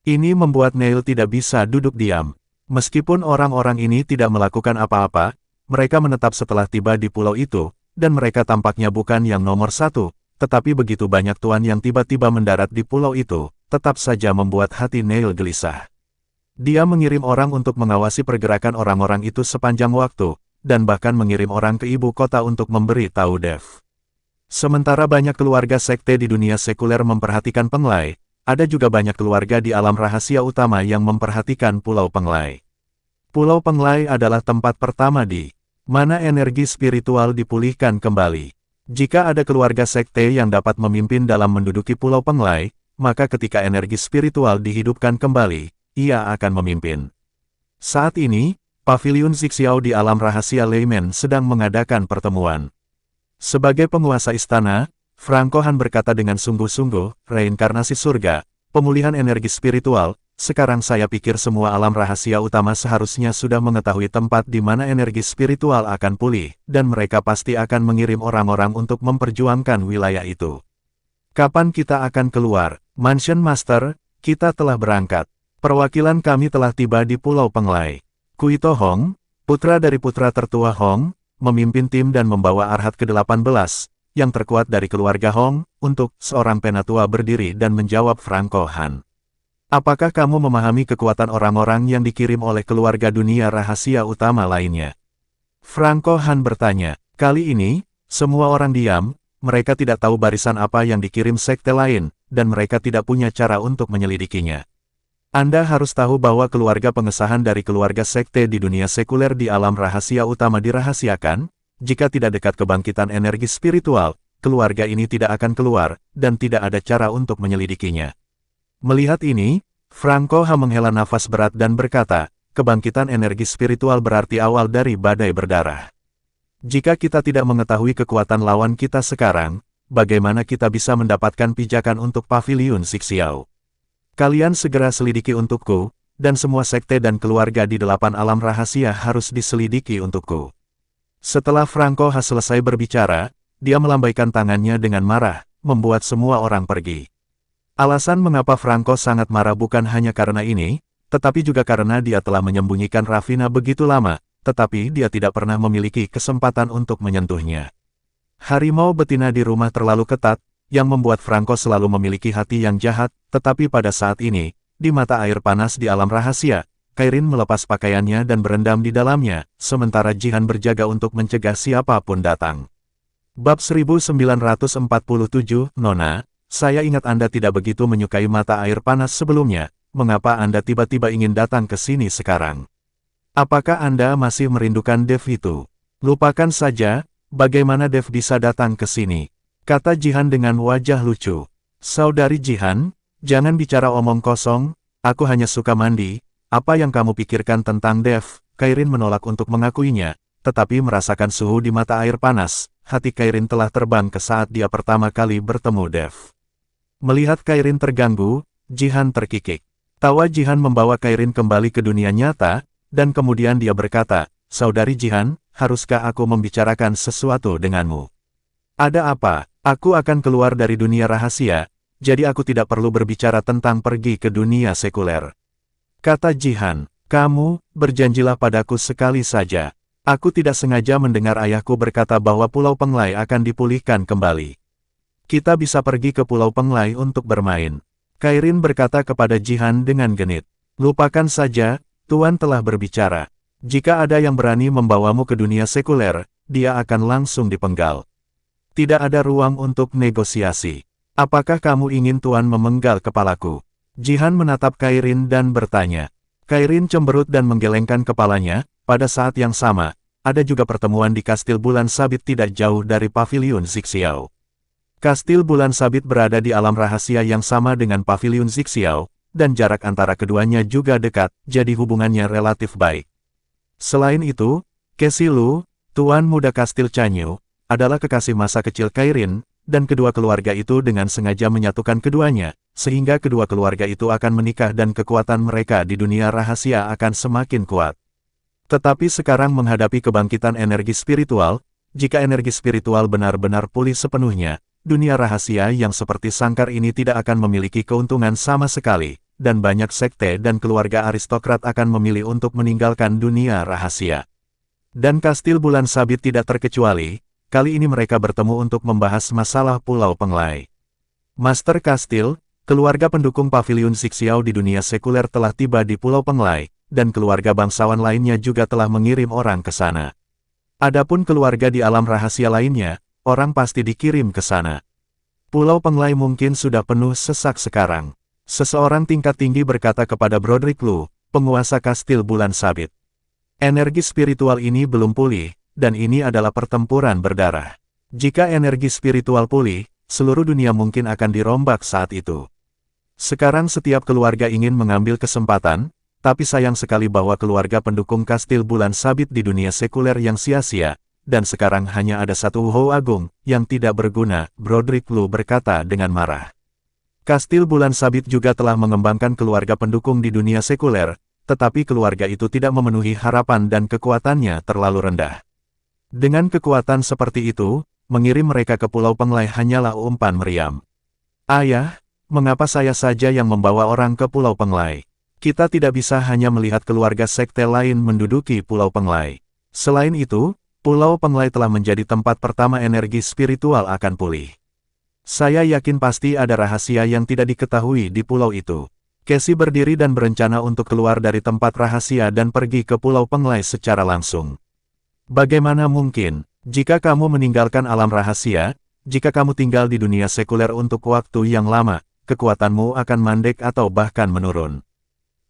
Ini membuat Neil tidak bisa duduk diam. Meskipun orang-orang ini tidak melakukan apa-apa, mereka menetap setelah tiba di pulau itu, dan mereka tampaknya bukan yang nomor satu, tetapi begitu banyak tuan yang tiba-tiba mendarat di pulau itu, tetap saja membuat hati Neil gelisah. Dia mengirim orang untuk mengawasi pergerakan orang-orang itu sepanjang waktu, dan bahkan mengirim orang ke ibu kota untuk memberi tahu Dev. Sementara banyak keluarga sekte di dunia sekuler memperhatikan Penglai, ada juga banyak keluarga di alam rahasia utama yang memperhatikan Pulau Penglai. Pulau Penglai adalah tempat pertama di mana energi spiritual dipulihkan kembali. Jika ada keluarga sekte yang dapat memimpin dalam menduduki Pulau Penglai, maka ketika energi spiritual dihidupkan kembali, ia akan memimpin. Saat ini, Paviliun Zixiao di alam rahasia Leimen sedang mengadakan pertemuan. Sebagai penguasa istana, Franco Han berkata dengan sungguh-sungguh, reinkarnasi surga, pemulihan energi spiritual, sekarang saya pikir semua alam rahasia utama seharusnya sudah mengetahui tempat di mana energi spiritual akan pulih, dan mereka pasti akan mengirim orang-orang untuk memperjuangkan wilayah itu. Kapan kita akan keluar? Mansion Master, kita telah berangkat. Perwakilan kami telah tiba di Pulau Penglai. Kuito Hong, putra dari putra tertua Hong, memimpin tim dan membawa Arhat ke-18, yang terkuat dari keluarga Hong, untuk seorang penatua berdiri dan menjawab Franco Han. Apakah kamu memahami kekuatan orang-orang yang dikirim oleh keluarga dunia rahasia utama lainnya? Franco Han bertanya. Kali ini, semua orang diam, mereka tidak tahu barisan apa yang dikirim sekte lain, dan mereka tidak punya cara untuk menyelidikinya. Anda harus tahu bahwa keluarga pengesahan dari keluarga sekte di dunia sekuler di alam rahasia utama dirahasiakan. Jika tidak dekat kebangkitan energi spiritual, keluarga ini tidak akan keluar, dan tidak ada cara untuk menyelidikinya. Melihat ini, Franco Ha menghela nafas berat dan berkata, kebangkitan energi spiritual berarti awal dari badai berdarah. Jika kita tidak mengetahui kekuatan lawan kita sekarang, bagaimana kita bisa mendapatkan pijakan untuk Paviliun Zixiao? Kalian segera selidiki untukku, dan semua sekte dan keluarga di 8 alam rahasia harus diselidiki untukku. Setelah Franco Ha selesai berbicara, dia melambaikan tangannya dengan marah, membuat semua orang pergi. Alasan mengapa Franco sangat marah bukan hanya karena ini, tetapi juga karena dia telah menyembunyikan Ravina begitu lama, tetapi dia tidak pernah memiliki kesempatan untuk menyentuhnya. Harimau betina di rumah terlalu ketat, yang membuat Franco selalu memiliki hati yang jahat, tetapi pada saat ini, di mata air panas di alam rahasia, Kairin melepas pakaiannya dan berendam di dalamnya, sementara Jihan berjaga untuk mencegah siapapun datang. Bab 1947, Nona, saya ingat Anda tidak begitu menyukai mata air panas sebelumnya, mengapa Anda tiba-tiba ingin datang ke sini sekarang? Apakah Anda masih merindukan Dev itu? Lupakan saja, bagaimana Dev bisa datang ke sini, kata Jihan dengan wajah lucu. Saudari Jihan, jangan bicara omong kosong, aku hanya suka mandi, apa yang kamu pikirkan tentang Dev? Kairin menolak untuk mengakuinya, tetapi merasakan suhu di mata air panas, hati Kairin telah terbang ke saat dia pertama kali bertemu Dev. Melihat Kairin terganggu, Jihan terkikik. Tawa Jihan membawa Kairin kembali ke dunia nyata, dan kemudian dia berkata, Saudari Jihan, haruskah aku membicarakan sesuatu denganmu? Ada apa? Aku akan keluar dari dunia rahasia, jadi aku tidak perlu berbicara tentang pergi ke dunia sekuler. Kata Jihan, kamu, berjanjilah padaku sekali saja. Aku tidak sengaja mendengar ayahku berkata bahwa Pulau Penglai akan dipulihkan kembali. Kita bisa pergi ke Pulau Penglai untuk bermain. Kairin berkata kepada Jihan dengan genit. Lupakan saja, Tuan telah berbicara. Jika ada yang berani membawamu ke dunia sekuler, dia akan langsung dipenggal. Tidak ada ruang untuk negosiasi. Apakah kamu ingin Tuan memenggal kepalaku? Jihan menatap Kairin dan bertanya. Kairin cemberut dan menggelengkan kepalanya. Pada saat yang sama, ada juga pertemuan di Kastil Bulan Sabit tidak jauh dari Paviliun Zixiao. Kastil Bulan Sabit berada di alam rahasia yang sama dengan Paviliun Zixiao, dan jarak antara keduanya juga dekat, jadi hubungannya relatif baik. Selain itu, Cassie Lu, Tuan Muda Kastil Chanyu, adalah kekasih masa kecil Kairin, dan kedua keluarga itu dengan sengaja menyatukan keduanya, sehingga kedua keluarga itu akan menikah dan kekuatan mereka di dunia rahasia akan semakin kuat. Tetapi sekarang menghadapi kebangkitan energi spiritual, jika energi spiritual benar-benar pulih sepenuhnya, dunia rahasia yang seperti sangkar ini tidak akan memiliki keuntungan sama sekali, dan banyak sekte dan keluarga aristokrat akan memilih untuk meninggalkan dunia rahasia. Dan Kastil Bulan Sabit tidak terkecuali, kali ini mereka bertemu untuk membahas masalah Pulau Penglai. Master Kastil, keluarga pendukung Paviliun Zixiao di dunia sekuler telah tiba di Pulau Penglai, dan keluarga bangsawan lainnya juga telah mengirim orang ke sana. Adapun keluarga di alam rahasia lainnya, orang pasti dikirim ke sana. Pulau Penglai mungkin sudah penuh sesak sekarang. Seseorang tingkat tinggi berkata kepada Broderick Lu, penguasa Kastil Bulan Sabit. Energi spiritual ini belum pulih, dan ini adalah pertempuran berdarah. Jika energi spiritual pulih, seluruh dunia mungkin akan dirombak saat itu. Sekarang setiap keluarga ingin mengambil kesempatan, tapi sayang sekali bahwa keluarga pendukung Kastil Bulan Sabit di dunia sekuler yang sia-sia, dan sekarang hanya ada satu Hou Agung, yang tidak berguna, Broderick Lu berkata dengan marah. Kastil Bulan Sabit juga telah mengembangkan keluarga pendukung di dunia sekuler, tetapi keluarga itu tidak memenuhi harapan dan kekuatannya terlalu rendah. Dengan kekuatan seperti itu, mengirim mereka ke Pulau Penglai hanyalah umpan meriam. Ayah, mengapa saya saja yang membawa orang ke Pulau Penglai? Kita tidak bisa hanya melihat keluarga sekte lain menduduki Pulau Penglai. Selain itu, Pulau Penglai telah menjadi tempat pertama energi spiritual akan pulih. Saya yakin pasti ada rahasia yang tidak diketahui di pulau itu. Cassie berdiri dan berencana untuk keluar dari tempat rahasia dan pergi ke Pulau Penglai secara langsung. Bagaimana mungkin, jika kamu meninggalkan alam rahasia, jika kamu tinggal di dunia sekuler untuk waktu yang lama, kekuatanmu akan mandek atau bahkan menurun.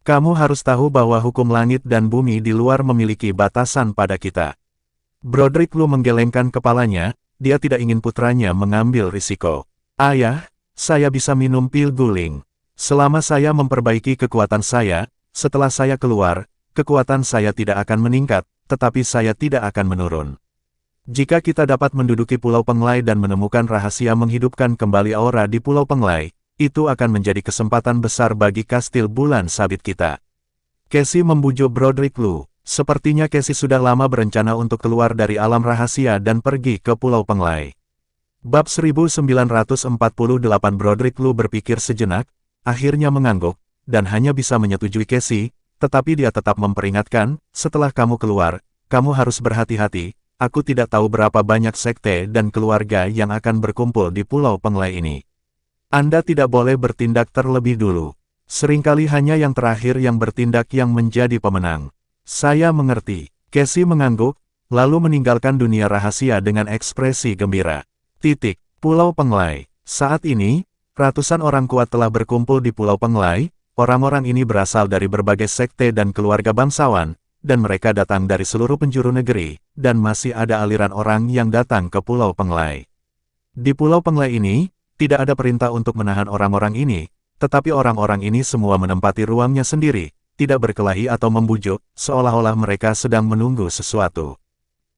Kamu harus tahu bahwa hukum langit dan bumi di luar memiliki batasan pada kita. Broderick Lu menggelengkan kepalanya, dia tidak ingin putranya mengambil risiko. Ayah, saya bisa minum pil guling. Selama saya memperbaiki kekuatan saya, setelah saya keluar, kekuatan saya tidak akan meningkat, tetapi saya tidak akan menurun. Jika kita dapat menduduki Pulau Penglai dan menemukan rahasia menghidupkan kembali aura di Pulau Penglai, itu akan menjadi kesempatan besar bagi kastil bulan sabit kita. Cassie membujuk Broderick Lu. Sepertinya Cassie sudah lama berencana untuk keluar dari alam rahasia dan pergi ke Pulau Penglai. Bab 1948 Broderick Lu berpikir sejenak, akhirnya mengangguk, dan hanya bisa menyetujui Cassie, tetapi dia tetap memperingatkan, setelah kamu keluar, kamu harus berhati-hati, aku tidak tahu berapa banyak sekte dan keluarga yang akan berkumpul di Pulau Penglai ini. Anda tidak boleh bertindak terlebih dulu. Seringkali hanya yang terakhir yang bertindak yang menjadi pemenang. Saya mengerti. Cassie mengangguk, lalu meninggalkan dunia rahasia dengan ekspresi gembira. Pulau Penglai. Saat ini, ratusan orang kuat telah berkumpul di Pulau Penglai. Orang-orang ini berasal dari berbagai sekte dan keluarga bangsawan, dan mereka datang dari seluruh penjuru negeri, dan masih ada aliran orang yang datang ke Pulau Penglai. Di Pulau Penglai ini, tidak ada perintah untuk menahan orang-orang ini, tetapi orang-orang ini semua menempati ruangnya sendiri, tidak berkelahi atau membujuk, seolah-olah mereka sedang menunggu sesuatu.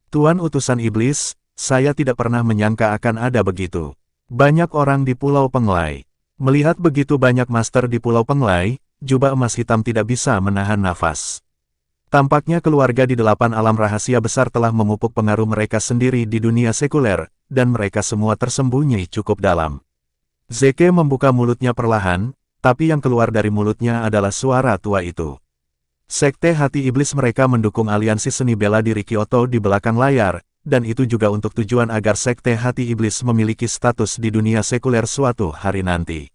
Tuan utusan iblis, saya tidak pernah menyangka akan ada begitu banyak orang di Pulau Penglai. Melihat begitu banyak master di Pulau Penglai, jubah emas hitam tidak bisa menahan nafas. Tampaknya keluarga di 8 alam rahasia besar telah memupuk pengaruh mereka sendiri di dunia sekuler, dan mereka semua tersembunyi cukup dalam. Zeke membuka mulutnya perlahan, tapi yang keluar dari mulutnya adalah suara tua itu. Sekte hati iblis mereka mendukung aliansi seni bela diri Kyoto di belakang layar, dan itu juga untuk tujuan agar sekte hati iblis memiliki status di dunia sekuler suatu hari nanti.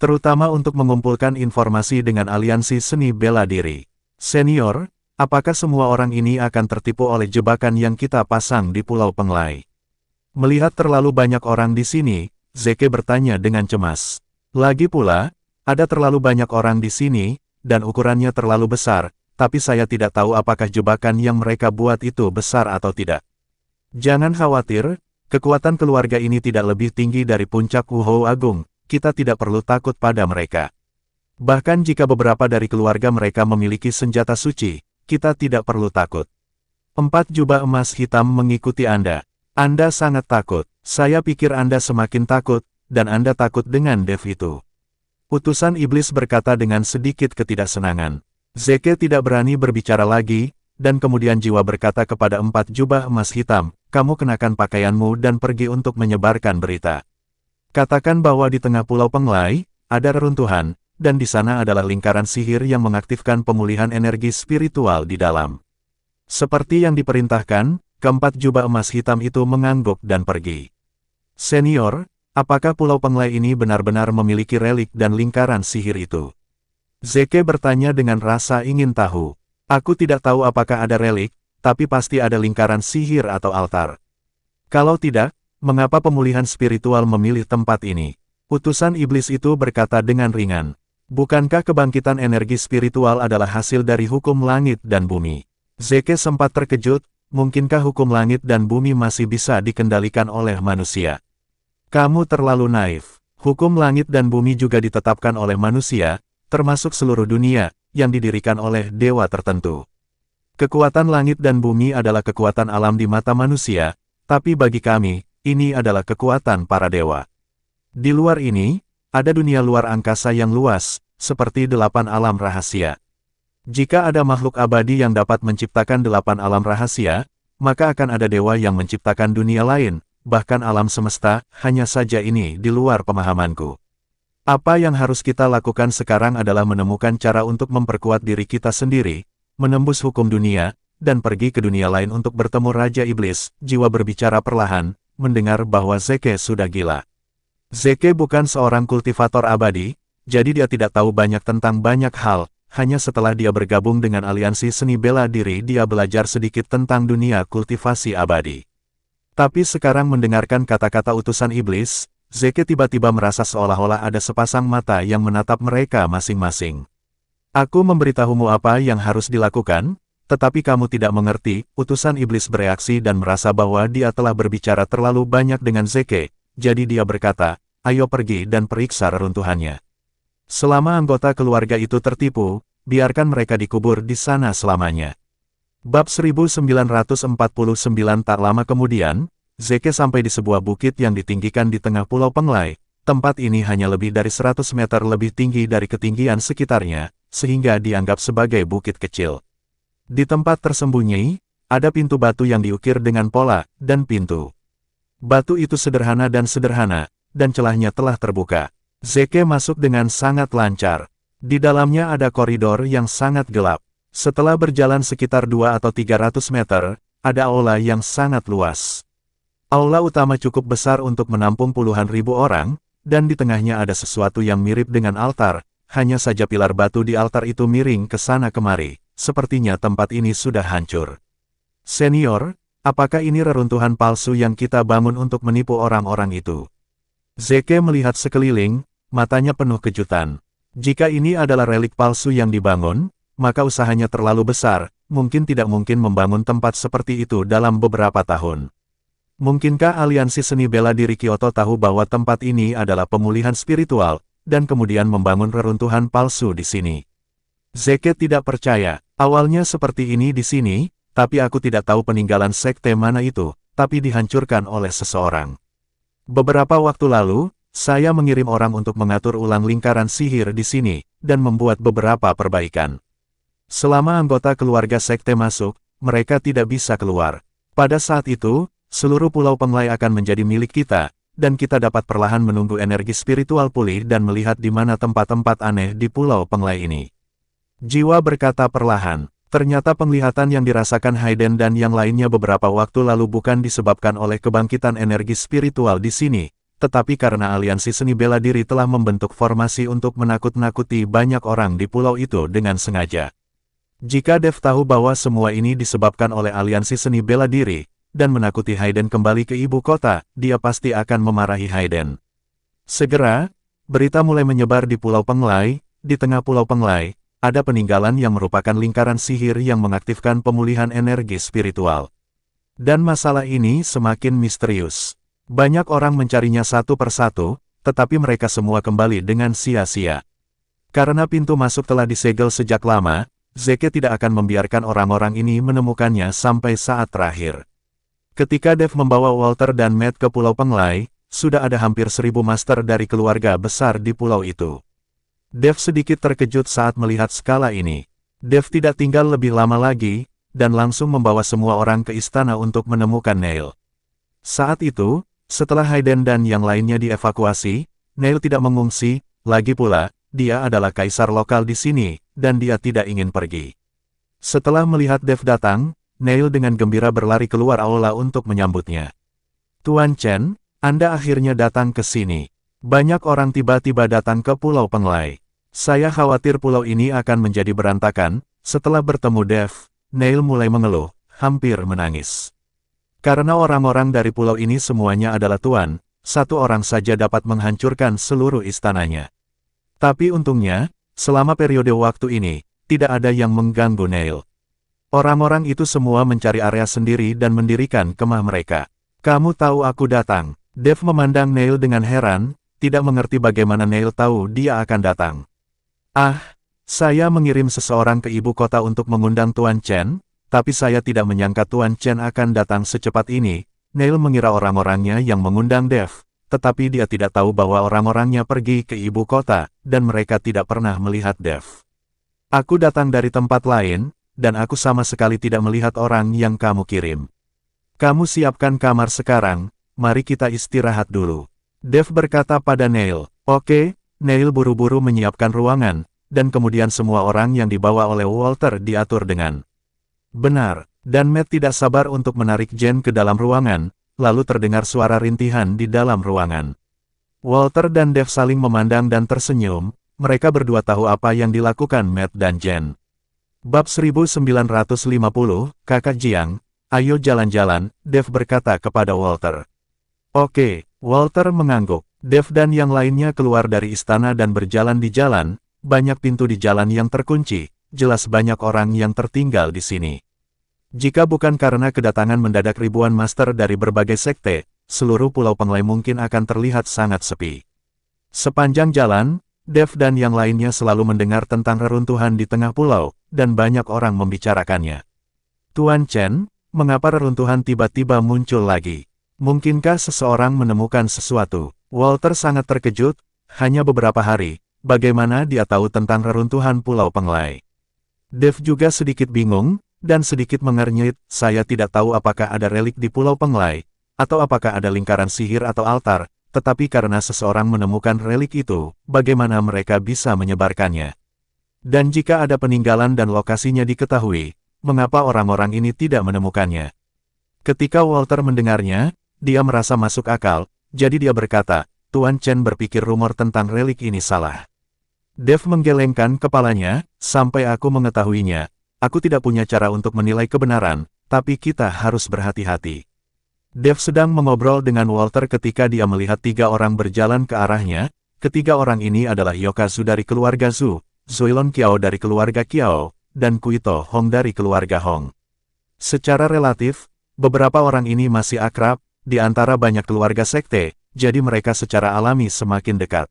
Terutama untuk mengumpulkan informasi dengan aliansi seni bela diri. Senior, apakah semua orang ini akan tertipu oleh jebakan yang kita pasang di Pulau Penglai? Melihat terlalu banyak orang di sini, Zeke bertanya dengan cemas. Lagi pula, ada terlalu banyak orang di sini, dan ukurannya terlalu besar, tapi saya tidak tahu apakah jebakan yang mereka buat itu besar atau tidak. Jangan khawatir, kekuatan keluarga ini tidak lebih tinggi dari puncak Wuhou Agung, kita tidak perlu takut pada mereka. Bahkan jika beberapa dari keluarga mereka memiliki senjata suci, kita tidak perlu takut. 4 jubah emas hitam mengikuti Anda. Anda sangat takut. Saya pikir Anda semakin takut, dan Anda takut dengan Dev itu. Utusan iblis berkata dengan sedikit ketidaksenangan. Zeke tidak berani berbicara lagi, dan kemudian jiwa berkata kepada 4 jubah emas hitam, kamu kenakan pakaianmu dan pergi untuk menyebarkan berita. Katakan bahwa di tengah Pulau Penglai, ada reruntuhan, dan di sana adalah lingkaran sihir yang mengaktifkan pemulihan energi spiritual di dalam. Seperti yang diperintahkan, keempat jubah emas hitam itu mengangguk dan pergi. Senior, apakah Pulau Penglai ini benar-benar memiliki relik dan lingkaran sihir itu? Zeke bertanya dengan rasa ingin tahu. Aku tidak tahu apakah ada relik, tapi pasti ada lingkaran sihir atau altar. Kalau tidak, mengapa pemulihan spiritual memilih tempat ini? Utusan iblis itu berkata dengan ringan. Bukankah kebangkitan energi spiritual adalah hasil dari hukum langit dan bumi? Zeke sempat terkejut. Mungkinkah hukum langit dan bumi masih bisa dikendalikan oleh manusia? Kamu terlalu naif. Hukum langit dan bumi juga ditetapkan oleh manusia, termasuk seluruh dunia, yang didirikan oleh dewa tertentu. Kekuatan langit dan bumi adalah kekuatan alam di mata manusia, tapi bagi kami, ini adalah kekuatan para dewa. Di luar ini, ada dunia luar angkasa yang luas, seperti 8 alam rahasia. Jika ada makhluk abadi yang dapat menciptakan 8 alam rahasia, maka akan ada dewa yang menciptakan dunia lain, bahkan alam semesta, hanya saja ini di luar pemahamanku. Apa yang harus kita lakukan sekarang adalah menemukan cara untuk memperkuat diri kita sendiri, menembus hukum dunia, dan pergi ke dunia lain untuk bertemu Raja Iblis. Jiwa berbicara perlahan, mendengar bahwa Zeke sudah gila. Zeke bukan seorang kultivator abadi, jadi dia tidak tahu banyak tentang banyak hal. Hanya setelah dia bergabung dengan aliansi seni bela diri dia belajar sedikit tentang dunia kultivasi abadi. Tapi sekarang mendengarkan kata-kata utusan iblis, Zeke tiba-tiba merasa seolah-olah ada sepasang mata yang menatap mereka masing-masing. Aku memberitahumu apa yang harus dilakukan, tetapi kamu tidak mengerti. Utusan iblis bereaksi dan merasa bahwa dia telah berbicara terlalu banyak dengan Zeke, jadi dia berkata, ayo pergi dan periksa reruntuhannya. Selama anggota keluarga itu tertipu, biarkan mereka dikubur di sana selamanya. Bab 1949. Tak lama kemudian, Zeke sampai di sebuah bukit yang ditinggikan di tengah Pulau Penglai. Tempat ini hanya lebih dari 100 meter lebih tinggi dari ketinggian sekitarnya, sehingga dianggap sebagai bukit kecil. Di tempat tersembunyi, ada pintu batu yang diukir dengan pola dan pintu. Batu itu sederhana, dan celahnya telah terbuka. Zeke masuk dengan sangat lancar. Di dalamnya ada koridor yang sangat gelap. Setelah berjalan sekitar 2 atau 300 meter, ada aula yang sangat luas. Aula utama cukup besar untuk menampung puluhan ribu orang, dan di tengahnya ada sesuatu yang mirip dengan altar. Hanya saja pilar batu di altar itu miring ke sana kemari. Sepertinya tempat ini sudah hancur. Senior, apakah ini reruntuhan palsu yang kita bangun untuk menipu orang-orang itu? Zeke melihat sekeliling, matanya penuh kejutan. Jika ini adalah relik palsu yang dibangun, maka usahanya terlalu besar, mungkin tidak mungkin membangun tempat seperti itu dalam beberapa tahun. Mungkinkah aliansi seni bela diri Kyoto tahu bahwa tempat ini adalah pemulihan spiritual, dan kemudian membangun reruntuhan palsu di sini? Zeke tidak percaya. Awalnya seperti ini di sini, tapi aku tidak tahu peninggalan sekte mana itu, tapi dihancurkan oleh seseorang. Beberapa waktu lalu, saya mengirim orang untuk mengatur ulang lingkaran sihir di sini, dan membuat beberapa perbaikan. Selama anggota keluarga sekte masuk, mereka tidak bisa keluar. Pada saat itu, seluruh Pulau Penglai akan menjadi milik kita, dan kita dapat perlahan menunggu energi spiritual pulih dan melihat di mana tempat-tempat aneh di Pulau Penglai ini. Jiwa berkata perlahan, ternyata penglihatan yang dirasakan Hayden dan yang lainnya beberapa waktu lalu bukan disebabkan oleh kebangkitan energi spiritual di sini, tetapi karena aliansi seni bela diri telah membentuk formasi untuk menakut-nakuti banyak orang di pulau itu dengan sengaja. Jika Dev tahu bahwa semua ini disebabkan oleh aliansi seni bela diri, dan menakuti Hayden kembali ke ibu kota, dia pasti akan memarahi Hayden. Segera, berita mulai menyebar di Pulau Penglai. Di tengah Pulau Penglai, ada peninggalan yang merupakan lingkaran sihir yang mengaktifkan pemulihan energi spiritual. Dan masalah ini semakin misterius. Banyak orang mencarinya satu persatu, tetapi mereka semua kembali dengan sia-sia. Karena pintu masuk telah disegel sejak lama, Zeke tidak akan membiarkan orang-orang ini menemukannya sampai saat terakhir. Ketika Dev membawa Walter dan Matt ke Pulau Penglai, sudah ada hampir 1000 master dari keluarga besar di pulau itu. Dev sedikit terkejut saat melihat skala ini. Dev tidak tinggal lebih lama lagi, dan langsung membawa semua orang ke istana untuk menemukan Neil. Saat itu, setelah Hayden dan yang lainnya dievakuasi, Neil tidak mengungsi, lagi pula, dia adalah kaisar lokal di sini, dan dia tidak ingin pergi. Setelah melihat Dev datang, Neil dengan gembira berlari keluar aula untuk menyambutnya. Tuan Chen, Anda akhirnya datang ke sini. Banyak orang tiba-tiba datang ke Pulau Penglai. Saya khawatir pulau ini akan menjadi berantakan. Setelah bertemu Dev, Neil mulai mengeluh, hampir menangis. Karena orang-orang dari pulau ini semuanya adalah tuan, satu orang saja dapat menghancurkan seluruh istananya. Tapi untungnya, selama periode waktu ini, tidak ada yang mengganggu Neil. Orang-orang itu semua mencari area sendiri dan mendirikan kemah mereka. Kamu tahu aku datang. Dev memandang Neil dengan heran, tidak mengerti bagaimana Neil tahu dia akan datang. Ah, saya mengirim seseorang ke ibu kota untuk mengundang Tuan Chen, tapi saya tidak menyangka Tuan Chen akan datang secepat ini. Neil mengira orang-orangnya yang mengundang Dev, tetapi dia tidak tahu bahwa orang-orangnya pergi ke ibu kota, dan mereka tidak pernah melihat Dev. Aku datang dari tempat lain, dan aku sama sekali tidak melihat orang yang kamu kirim. Kamu siapkan kamar sekarang, mari kita istirahat dulu. Dev berkata pada Neil. Oke. Neil buru-buru menyiapkan ruangan, dan kemudian semua orang yang dibawa oleh Walter diatur dengan benar, dan Matt tidak sabar untuk menarik Jen ke dalam ruangan, lalu terdengar suara rintihan di dalam ruangan. Walter dan Dev saling memandang dan tersenyum, mereka berdua tahu apa yang dilakukan Matt dan Jen. Bab 1950, Kakak Jiang, ayo jalan-jalan, Dev berkata kepada Walter. Oke. Walter mengangguk. Dev dan yang lainnya keluar dari istana dan berjalan di jalan, banyak pintu di jalan yang terkunci, jelas banyak orang yang tertinggal di sini. Jika bukan karena kedatangan mendadak ribuan master dari berbagai sekte, seluruh Pulau Penglai mungkin akan terlihat sangat sepi. Sepanjang jalan, Dev dan yang lainnya selalu mendengar tentang reruntuhan di tengah pulau, dan banyak orang membicarakannya. Tuan Chen, mengapa reruntuhan tiba-tiba muncul lagi? Mungkinkah seseorang menemukan sesuatu? Walter sangat terkejut, hanya beberapa hari, bagaimana dia tahu tentang reruntuhan Pulau Penglai? Dev juga sedikit bingung, dan sedikit mengernyit, saya tidak tahu apakah ada relik di Pulau Penglai, atau apakah ada lingkaran sihir atau altar, tetapi karena seseorang menemukan relik itu, bagaimana mereka bisa menyebarkannya? Dan jika ada peninggalan dan lokasinya diketahui, mengapa orang-orang ini tidak menemukannya? Ketika Walter mendengarnya, dia merasa masuk akal, jadi dia berkata, Tuan Chen berpikir rumor tentang relik ini salah. Dev menggelengkan kepalanya, sampai aku mengetahuinya, aku tidak punya cara untuk menilai kebenaran, tapi kita harus berhati-hati. Dev sedang mengobrol dengan Walter ketika dia melihat 3 orang berjalan ke arahnya. Ketiga orang ini adalah Yokazu dari keluarga Zhu, Zoilon Qiao dari keluarga Qiao, dan Kuito Hong dari keluarga Hong. Secara relatif, beberapa orang ini masih akrab, di antara banyak keluarga sekte, jadi mereka secara alami semakin dekat.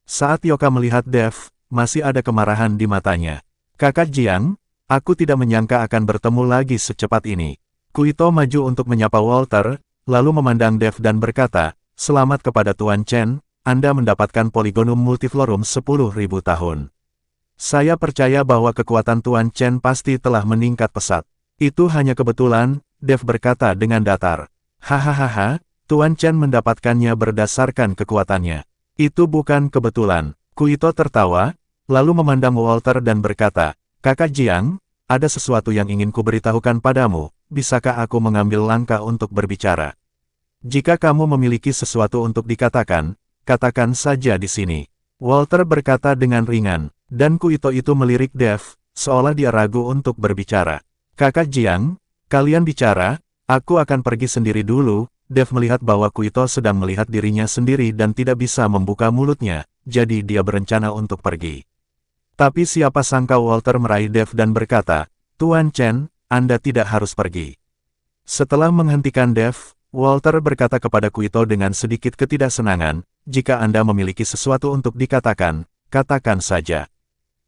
Saat Yoka melihat Dev, masih ada kemarahan di matanya. Kakak Jiang, aku tidak menyangka akan bertemu lagi secepat ini. Kuito maju untuk menyapa Walter, lalu memandang Dev dan berkata, selamat kepada Tuan Chen, Anda mendapatkan Polygonum Multiflorum 10.000 tahun. Saya percaya bahwa kekuatan Tuan Chen pasti telah meningkat pesat. Itu hanya kebetulan, Dev berkata dengan datar. Hahaha, Tuan Chen mendapatkannya berdasarkan kekuatannya. Itu bukan kebetulan. Kuito tertawa, lalu memandang Walter dan berkata, Kakak Jiang, ada sesuatu yang ingin kuberitahukan padamu, bisakah aku mengambil langkah untuk berbicara? Jika kamu memiliki sesuatu untuk dikatakan, katakan saja di sini. Walter berkata dengan ringan, dan Kuito itu melirik Dev, seolah dia ragu untuk berbicara. Kakak Jiang, kalian bicara, aku akan pergi sendiri dulu. Dev melihat bahwa Kuito sedang melihat dirinya sendiri dan tidak bisa membuka mulutnya, jadi dia berencana untuk pergi. Tapi siapa sangka Walter meraih Dev dan berkata, Tuan Chen, Anda tidak harus pergi. Setelah menghentikan Dev, Walter berkata kepada Kuito dengan sedikit ketidaksenangan, jika Anda memiliki sesuatu untuk dikatakan, katakan saja.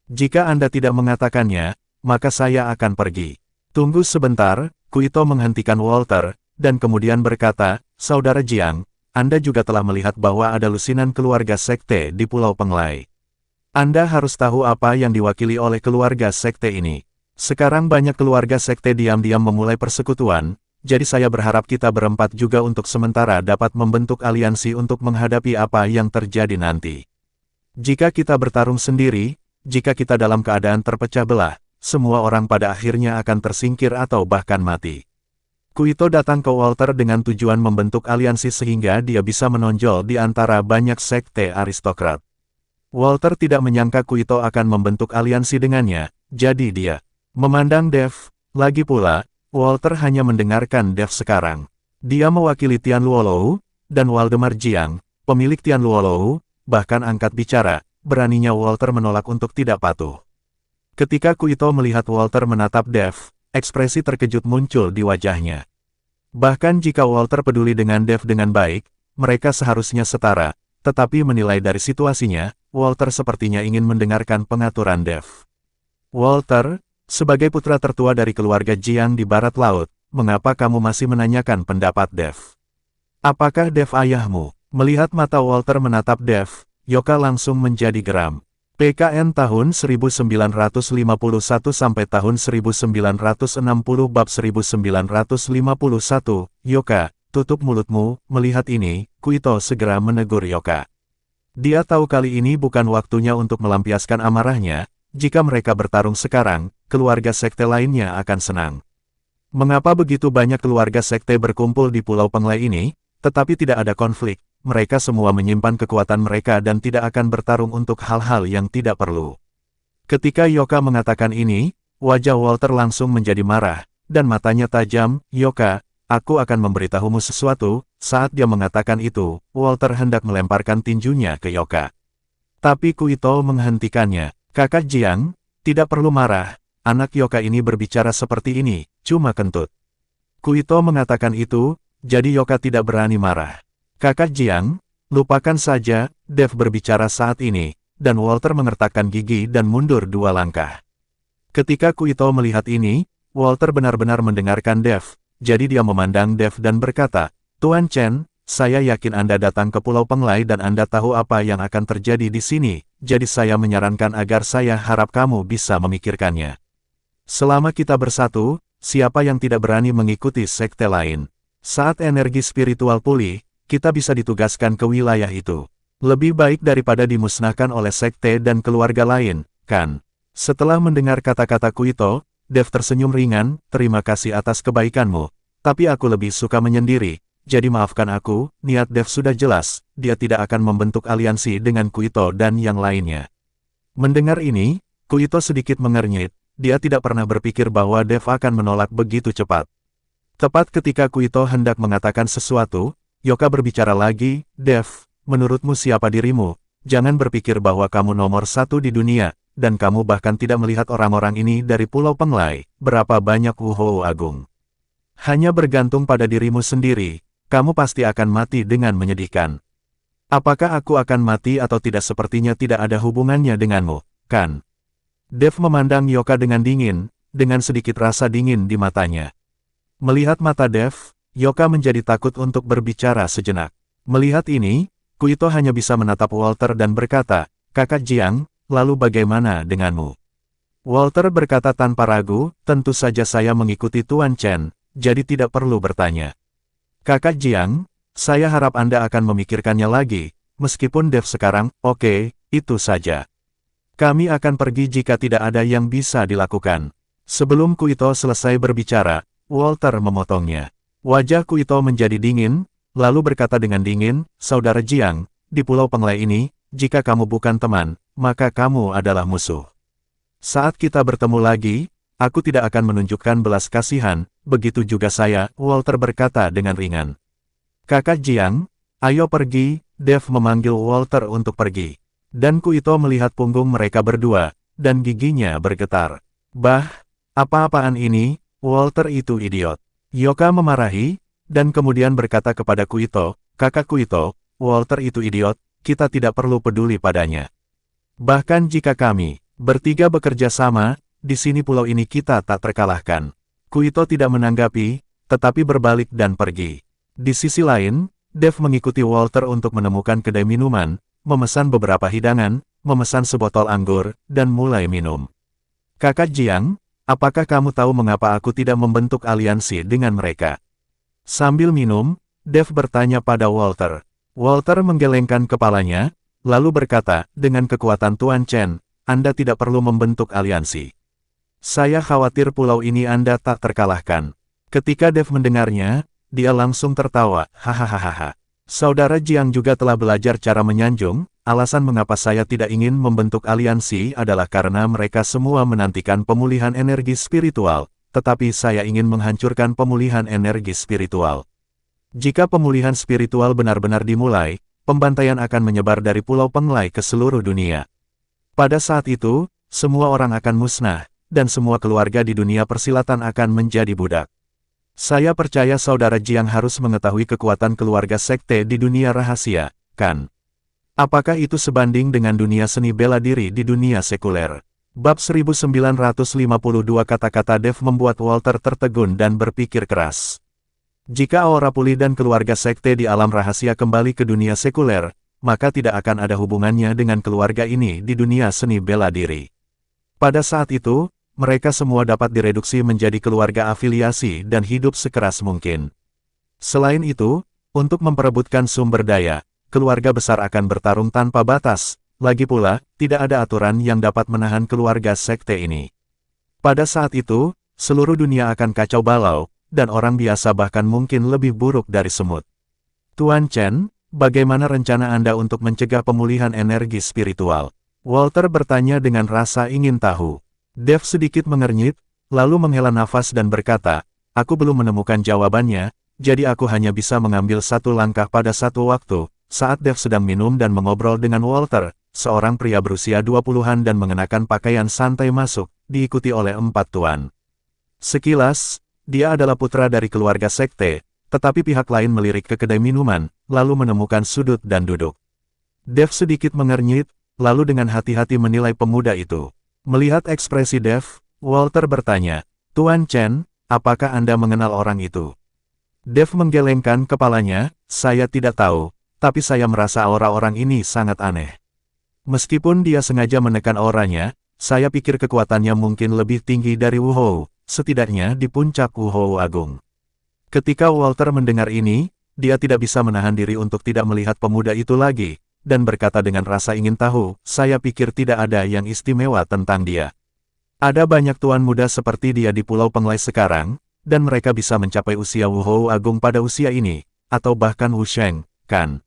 Jika Anda tidak mengatakannya, maka saya akan pergi. Tunggu sebentar, Kuito menghentikan Walter, dan kemudian berkata, Saudara Jiang, Anda juga telah melihat bahwa ada lusinan keluarga sekte di Pulau Penglai. Anda harus tahu apa yang diwakili oleh keluarga sekte ini. Sekarang banyak keluarga sekte diam-diam memulai persekutuan, jadi saya berharap kita berempat juga untuk sementara dapat membentuk aliansi untuk menghadapi apa yang terjadi nanti. Jika kita bertarung sendiri, jika kita dalam keadaan terpecah belah, semua orang pada akhirnya akan tersingkir atau bahkan mati. Kuito datang ke Walter dengan tujuan membentuk aliansi sehingga dia bisa menonjol di antara banyak sekte aristokrat. Walter tidak menyangka Kuito akan membentuk aliansi dengannya, jadi dia memandang Dev. Lagi pula, Walter hanya mendengarkan Dev sekarang. Dia mewakili Tian Luolou, dan Waldemar Jiang, pemilik Tian Luolou, bahkan angkat bicara, beraninya Walter menolak untuk tidak patuh. Ketika Kuito melihat Walter menatap Dev, ekspresi terkejut muncul di wajahnya. Bahkan jika Walter peduli dengan Dev dengan baik, mereka seharusnya setara, tetapi menilai dari situasinya, Walter sepertinya ingin mendengarkan pengaturan Dev. Walter, sebagai putra tertua dari keluarga Jiang di barat laut, mengapa kamu masih menanyakan pendapat Dev? Apakah Dev ayahmu? Melihat mata Walter menatap Dev, Yoka langsung menjadi geram. PKN tahun 1951 sampai tahun 1960 bab 1951, Yoka, tutup mulutmu. Melihat ini, Kuito segera menegur Yoka. Dia tahu kali ini bukan waktunya untuk melampiaskan amarahnya, jika mereka bertarung sekarang, keluarga sekte lainnya akan senang. Mengapa begitu banyak keluarga sekte berkumpul di Pulau Penglai ini, tetapi tidak ada konflik? Mereka semua menyimpan kekuatan mereka dan tidak akan bertarung untuk hal-hal yang tidak perlu. Ketika Yoka mengatakan ini, wajah Walter langsung menjadi marah, dan matanya tajam. Yoka, aku akan memberitahumu sesuatu. Saat dia mengatakan itu, Walter hendak melemparkan tinjunya ke Yoka. Tapi Kuito menghentikannya. Kakak Jiang, tidak perlu marah, anak Yoka ini berbicara seperti ini, cuma kentut. Kuito mengatakan itu, jadi Yoka tidak berani marah. Kakak Jiang, lupakan saja, Dev berbicara saat ini, dan Walter mengertakkan gigi dan mundur 2 langkah. Ketika Kuito melihat ini, Walter benar-benar mendengarkan Dev, jadi dia memandang Dev dan berkata, Tuan Chen, saya yakin Anda datang ke Pulau Penglai dan Anda tahu apa yang akan terjadi di sini, jadi saya menyarankan agar saya harap kamu bisa memikirkannya. Selama kita bersatu, siapa yang tidak berani mengikuti sekte lain? Saat energi spiritual pulih, kita bisa ditugaskan ke wilayah itu. Lebih baik daripada dimusnahkan oleh sekte dan keluarga lain, kan? Setelah mendengar kata-kata Kuito, Dev tersenyum ringan, terima kasih atas kebaikanmu, tapi aku lebih suka menyendiri. Jadi maafkan aku, niat Dev sudah jelas, dia tidak akan membentuk aliansi dengan Kuito dan yang lainnya. Mendengar ini, Kuito sedikit mengernyit, dia tidak pernah berpikir bahwa Dev akan menolak begitu cepat. Tepat ketika Kuito hendak mengatakan sesuatu, Yoka berbicara lagi, Dev, menurutmu siapa dirimu? Jangan berpikir bahwa kamu nomor 1 di dunia, dan kamu bahkan tidak melihat orang-orang ini dari Pulau Penglai, berapa banyak Wuhou Agung. Hanya bergantung pada dirimu sendiri. Kamu pasti akan mati dengan menyedihkan. Apakah aku akan mati atau tidak sepertinya tidak ada hubungannya denganmu, kan? Dev memandang Yoka dengan dingin, dengan sedikit rasa dingin di matanya. Melihat mata Dev, Yoka menjadi takut untuk berbicara sejenak. Melihat ini, Kuito hanya bisa menatap Walter dan berkata, Kakak Jiang, lalu bagaimana denganmu? Walter berkata tanpa ragu, tentu saja saya mengikuti Tuan Chen, jadi tidak perlu bertanya. Kakak Jiang, saya harap Anda akan memikirkannya lagi, meskipun Dev sekarang, oke, itu saja. Kami akan pergi jika tidak ada yang bisa dilakukan. Sebelum Kuito selesai berbicara, Walter memotongnya. Wajah Kuito menjadi dingin, lalu berkata dengan dingin, Saudara Jiang, di Pulau Penglai ini, jika kamu bukan teman, maka kamu adalah musuh. Saat kita bertemu lagi, aku tidak akan menunjukkan belas kasihan, begitu juga saya, Walter berkata dengan ringan. Kakak Jiang, ayo pergi, Dev memanggil Walter untuk pergi. Dan Kuito melihat punggung mereka berdua, dan giginya bergetar. Bah, apa-apaan ini, Walter itu idiot. Yoka memarahi, dan kemudian berkata kepada Kuito, Kakak Kuito, Walter itu idiot, kita tidak perlu peduli padanya. Bahkan jika kami bertiga bekerja sama, di sini pulau ini kita tak terkalahkan. Kuito tidak menanggapi, tetapi berbalik dan pergi. Di sisi lain, Dev mengikuti Walter untuk menemukan kedai minuman, memesan beberapa hidangan, memesan sebotol anggur, dan mulai minum. Kakak Jiang, apakah kamu tahu mengapa aku tidak membentuk aliansi dengan mereka? Sambil minum, Dev bertanya pada Walter. Walter menggelengkan kepalanya, lalu berkata, dengan kekuatan Tuan Chen, Anda tidak perlu membentuk aliansi. Saya khawatir pulau ini Anda tak terkalahkan. Ketika Dev mendengarnya, dia langsung tertawa, hahaha. Saudara Jiang juga telah belajar cara menyanjung, alasan mengapa saya tidak ingin membentuk aliansi adalah karena mereka semua menantikan pemulihan energi spiritual, tetapi saya ingin menghancurkan pemulihan energi spiritual. Jika pemulihan spiritual benar-benar dimulai, pembantaian akan menyebar dari Pulau Penglai ke seluruh dunia. Pada saat itu, semua orang akan musnah, dan semua keluarga di dunia persilatan akan menjadi budak. Saya percaya Saudara Jiang harus mengetahui kekuatan keluarga sekte di dunia rahasia, kan? Apakah itu sebanding dengan dunia seni bela diri di dunia sekuler? Bab 1952 kata-kata Dev membuat Walter tertegun dan berpikir keras. Jika aura pulih dan keluarga sekte di alam rahasia kembali ke dunia sekuler, maka tidak akan ada hubungannya dengan keluarga ini di dunia seni bela diri. Pada saat itu, mereka semua dapat direduksi menjadi keluarga afiliasi dan hidup sekeras mungkin. Selain itu, untuk memperebutkan sumber daya, keluarga besar akan bertarung tanpa batas, lagi pula, tidak ada aturan yang dapat menahan keluarga sekte ini. Pada saat itu, seluruh dunia akan kacau balau, dan orang biasa bahkan mungkin lebih buruk dari semut. Tuan Chen, bagaimana rencana Anda untuk mencegah pemulihan energi spiritual? Walter bertanya dengan rasa ingin tahu. Dev sedikit mengernyit, lalu menghela nafas dan berkata, aku belum menemukan jawabannya, jadi aku hanya bisa mengambil satu langkah pada satu waktu. Saat Dev sedang minum dan mengobrol dengan Walter, seorang pria berusia 20-an dan mengenakan pakaian santai masuk, diikuti oleh 4 tuan. Sekilas, dia adalah putra dari keluarga sekte, tetapi pihak lain melirik ke kedai minuman, lalu menemukan sudut dan duduk. Dev sedikit mengernyit, lalu dengan hati-hati menilai pemuda itu. Melihat ekspresi Dev, Walter bertanya, "Tuan Chen, apakah Anda mengenal orang itu?" Dev menggelengkan kepalanya, "Saya tidak tahu, tapi saya merasa aura orang ini sangat aneh. Meskipun dia sengaja menekan auranya, saya pikir kekuatannya mungkin lebih tinggi dari Wu Hou, setidaknya di puncak Wu Hou Agung." Ketika Walter mendengar ini, dia tidak bisa menahan diri untuk tidak melihat pemuda itu lagi, dan berkata dengan rasa ingin tahu, "Saya pikir tidak ada yang istimewa tentang dia. Ada banyak tuan muda seperti dia di Pulau Penglai sekarang, dan mereka bisa mencapai usia Wu Hou Agung pada usia ini, atau bahkan Wu Sheng, kan?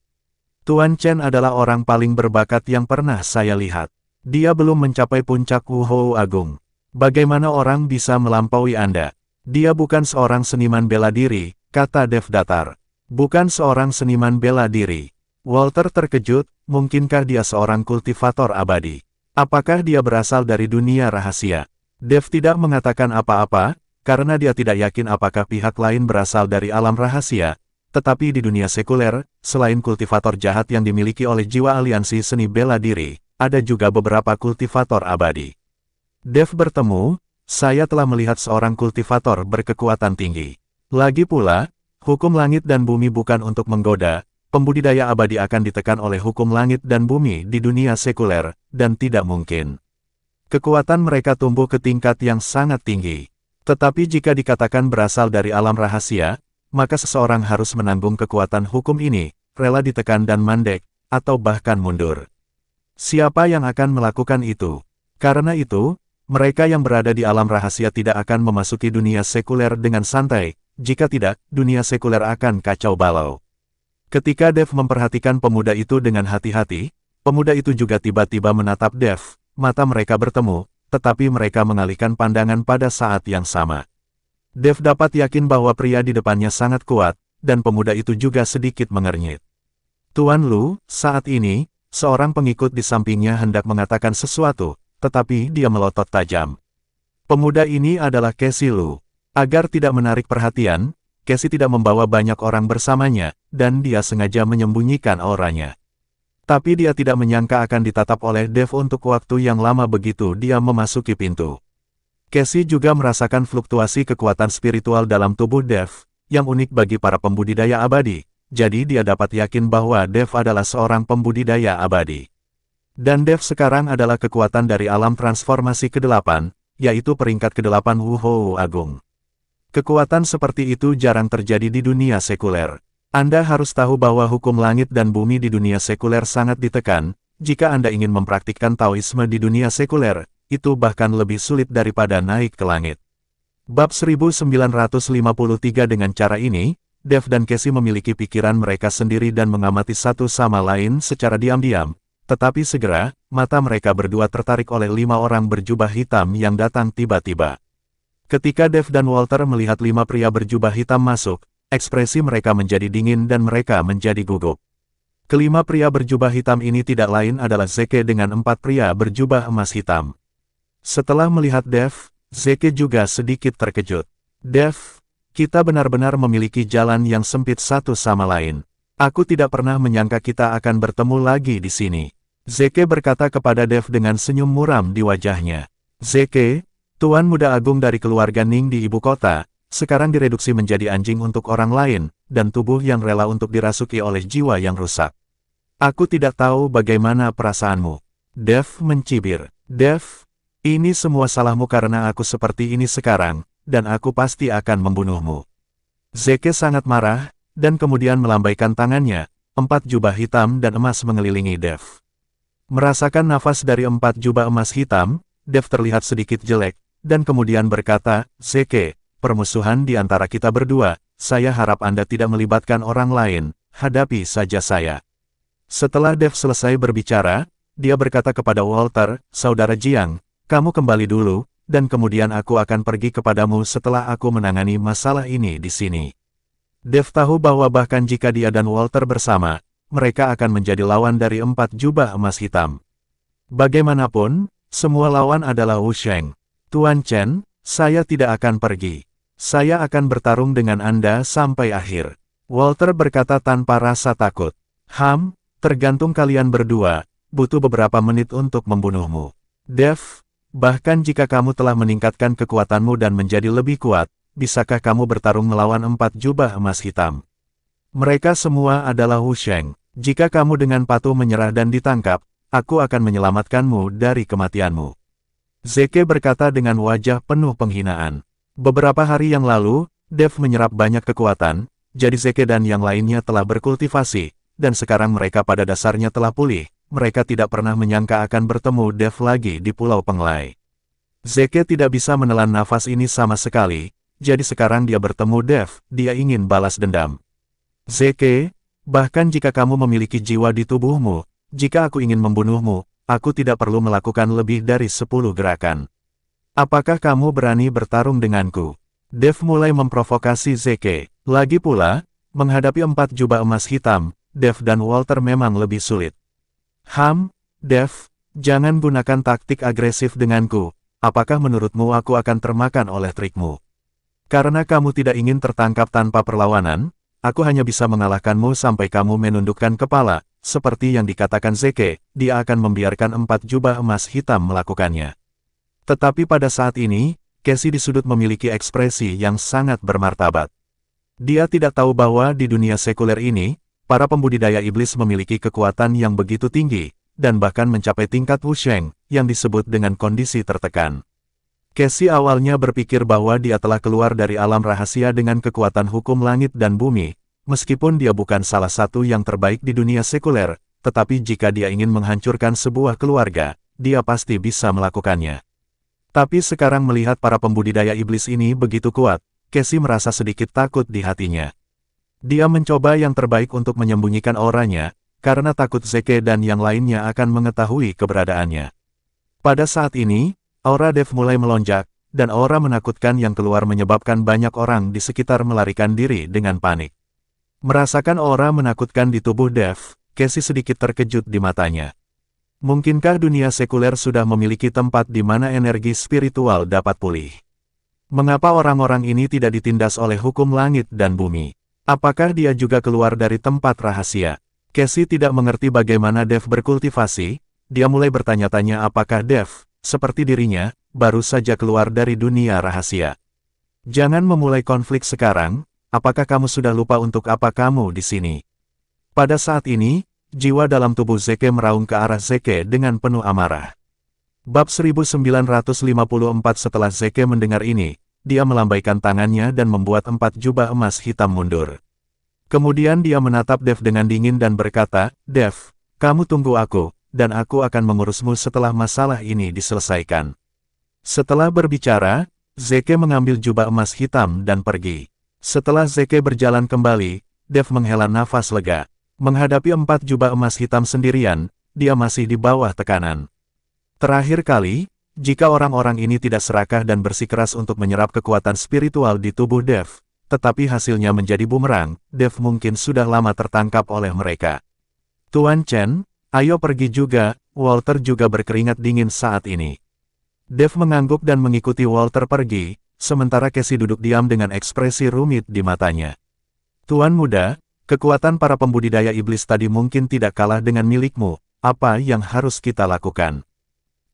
Tuan Chen adalah orang paling berbakat yang pernah saya lihat. Dia belum mencapai puncak Wu Hou Agung. Bagaimana orang bisa melampaui Anda? Dia bukan seorang seniman bela diri," kata Dev datar. "Bukan seorang seniman bela diri." Walter terkejut, mungkinkah dia seorang kultivator abadi? Apakah dia berasal dari dunia rahasia? Dev tidak mengatakan apa-apa, karena dia tidak yakin apakah pihak lain berasal dari alam rahasia, tetapi di dunia sekuler, selain kultivator jahat yang dimiliki oleh jiwa aliansi seni bela diri, ada juga beberapa kultivator abadi. Dev bertemu, "Saya telah melihat seorang kultivator berkekuatan tinggi. Lagi pula, hukum langit dan bumi bukan untuk menggoda. Pembudidaya abadi akan ditekan oleh hukum langit dan bumi di dunia sekuler, dan tidak mungkin. Kekuatan mereka tumbuh ke tingkat yang sangat tinggi. Tetapi jika dikatakan berasal dari alam rahasia, maka seseorang harus menanggung kekuatan hukum ini, rela ditekan dan mandek, atau bahkan mundur. Siapa yang akan melakukan itu? Karena itu, mereka yang berada di alam rahasia tidak akan memasuki dunia sekuler dengan santai, jika tidak, dunia sekuler akan kacau balau." Ketika Dev memperhatikan pemuda itu dengan hati-hati, pemuda itu juga tiba-tiba menatap Dev, mata mereka bertemu, tetapi mereka mengalihkan pandangan pada saat yang sama. Dev dapat yakin bahwa pria di depannya sangat kuat, dan pemuda itu juga sedikit mengernyit. "Tuan Lu," saat ini, seorang pengikut di sampingnya hendak mengatakan sesuatu, tetapi dia melotot tajam. Pemuda ini adalah Casey Lu. Agar tidak menarik perhatian, Casey tidak membawa banyak orang bersamanya, dan dia sengaja menyembunyikan auranya. Tapi dia tidak menyangka akan ditatap oleh Dev untuk waktu yang lama begitu dia memasuki pintu. Casey juga merasakan fluktuasi kekuatan spiritual dalam tubuh Dev, yang unik bagi para pembudidaya abadi, jadi dia dapat yakin bahwa Dev adalah seorang pembudidaya abadi. Dan Dev sekarang adalah kekuatan dari alam transformasi ke-8, yaitu peringkat ke-8 Wu Hou Agung. Kekuatan seperti itu jarang terjadi di dunia sekuler. Anda harus tahu bahwa hukum langit dan bumi di dunia sekuler sangat ditekan. Jika Anda ingin mempraktikkan Taoisme di dunia sekuler, itu bahkan lebih sulit daripada naik ke langit. Bab 1953. Dengan cara ini, Dev dan Casey memiliki pikiran mereka sendiri dan mengamati satu sama lain secara diam-diam. Tetapi segera, mata mereka berdua tertarik oleh 5 orang berjubah hitam yang datang tiba-tiba. Ketika Dev dan Walter melihat 5 pria berjubah hitam masuk, ekspresi mereka menjadi dingin dan mereka menjadi gugup. Kelima pria berjubah hitam ini tidak lain adalah Zeke dengan 4 pria berjubah emas hitam. Setelah melihat Dev, Zeke juga sedikit terkejut. "Dev, kita benar-benar memiliki jalan yang sempit satu sama lain. Aku tidak pernah menyangka kita akan bertemu lagi di sini." Zeke berkata kepada Dev dengan senyum muram di wajahnya. "Zeke, Tuan Muda Agung dari keluarga Ning di ibu kota, sekarang direduksi menjadi anjing untuk orang lain, dan tubuh yang rela untuk dirasuki oleh jiwa yang rusak. Aku tidak tahu bagaimana perasaanmu." Dev mencibir. "Dev, ini semua salahmu karena aku seperti ini sekarang, dan aku pasti akan membunuhmu." Zeke sangat marah, dan kemudian melambaikan tangannya, 4 jubah hitam dan emas mengelilingi Dev. Merasakan nafas dari 4 jubah emas hitam, Dev terlihat sedikit jelek, dan kemudian berkata, "Zeke, permusuhan di antara kita berdua, saya harap Anda tidak melibatkan orang lain, hadapi saja saya." Setelah Dev selesai berbicara, dia berkata kepada Walter, "Saudara Jiang, kamu kembali dulu, dan kemudian aku akan pergi kepadamu setelah aku menangani masalah ini di sini." Dev tahu bahwa bahkan jika dia dan Walter bersama, mereka akan menjadi lawan dari 4 jubah emas hitam. Bagaimanapun, semua lawan adalah Wu Sheng. Tuan Chen, saya tidak akan pergi. Saya akan bertarung dengan Anda sampai akhir. Walter berkata tanpa rasa takut. Tergantung kalian berdua, butuh beberapa menit untuk membunuhmu. Dev, bahkan jika kamu telah meningkatkan kekuatanmu dan menjadi lebih kuat, bisakah kamu bertarung melawan 4 jubah emas hitam? Mereka semua adalah Wu Sheng. Jika kamu dengan patuh menyerah dan ditangkap, aku akan menyelamatkanmu dari kematianmu. Zeke berkata dengan wajah penuh penghinaan. Beberapa hari yang lalu, Dev menyerap banyak kekuatan, jadi Zeke dan yang lainnya telah berkultivasi, dan sekarang mereka pada dasarnya telah pulih. Mereka tidak pernah menyangka akan bertemu Dev lagi di Pulau Penglai. Zeke tidak bisa menelan nafas ini sama sekali, jadi sekarang dia bertemu Dev, dia ingin balas dendam. Zeke, bahkan jika kamu memiliki jiwa di tubuhmu, jika aku ingin membunuhmu, aku tidak perlu melakukan lebih dari 10 gerakan. Apakah kamu berani bertarung denganku? Dev mulai memprovokasi Zeke. Lagi pula, menghadapi 4 jubah emas hitam, Dev dan Walter memang lebih sulit. Dev, jangan gunakan taktik agresif denganku. Apakah menurutmu aku akan termakan oleh trikmu? Karena kamu tidak ingin tertangkap tanpa perlawanan, aku hanya bisa mengalahkanmu sampai kamu menundukkan kepala, seperti yang dikatakan Zeke, dia akan membiarkan 4 jubah emas hitam melakukannya. Tetapi pada saat ini, Casey di sudut memiliki ekspresi yang sangat bermartabat. Dia tidak tahu bahwa di dunia sekuler ini, para pembudidaya iblis memiliki kekuatan yang begitu tinggi, dan bahkan mencapai tingkat Wu Sheng, yang disebut dengan kondisi tertekan. Casey awalnya berpikir bahwa dia telah keluar dari alam rahasia dengan kekuatan hukum langit dan bumi, meskipun dia bukan salah satu yang terbaik di dunia sekuler, tetapi jika dia ingin menghancurkan sebuah keluarga, dia pasti bisa melakukannya. Tapi sekarang melihat para pembudidaya iblis ini begitu kuat, Casey merasa sedikit takut di hatinya. Dia mencoba yang terbaik untuk menyembunyikan auranya, karena takut Zeke dan yang lainnya akan mengetahui keberadaannya. Pada saat ini, aura Dev mulai melonjak, dan aura menakutkan yang keluar menyebabkan banyak orang di sekitar melarikan diri dengan panik. Merasakan aura menakutkan di tubuh Dev, Casey sedikit terkejut di matanya. Mungkinkah dunia sekuler sudah memiliki tempat di mana energi spiritual dapat pulih? Mengapa orang-orang ini tidak ditindas oleh hukum langit dan bumi? Apakah dia juga keluar dari tempat rahasia? Casey tidak mengerti bagaimana Dev berkultivasi, dia mulai bertanya-tanya apakah Dev, seperti dirinya, baru saja keluar dari dunia rahasia. Jangan memulai konflik sekarang, apakah kamu sudah lupa untuk apa kamu di sini? Pada saat ini, jiwa dalam tubuh Zeke meraung ke arah Zeke dengan penuh amarah. Bab 1954. Setelah Zeke mendengar ini, dia melambaikan tangannya dan membuat 4 jubah emas hitam mundur. Kemudian dia menatap Dev dengan dingin dan berkata, Dev, kamu tunggu aku, dan aku akan mengurusmu setelah masalah ini diselesaikan. Setelah berbicara, Zeke mengambil jubah emas hitam dan pergi. Setelah Zeke berjalan kembali, Dev menghela nafas lega. Menghadapi 4 jubah emas hitam sendirian, dia masih di bawah tekanan. Terakhir kali, jika orang-orang ini tidak serakah dan bersikeras untuk menyerap kekuatan spiritual di tubuh Dev, tetapi hasilnya menjadi bumerang, Dev mungkin sudah lama tertangkap oleh mereka. Tuan Chen, ayo pergi juga. Walter juga berkeringat dingin saat ini. Dev mengangguk dan mengikuti Walter pergi, sementara Casey duduk diam dengan ekspresi rumit di matanya. Tuan muda, kekuatan para pembudidaya iblis tadi mungkin tidak kalah dengan milikmu, apa yang harus kita lakukan?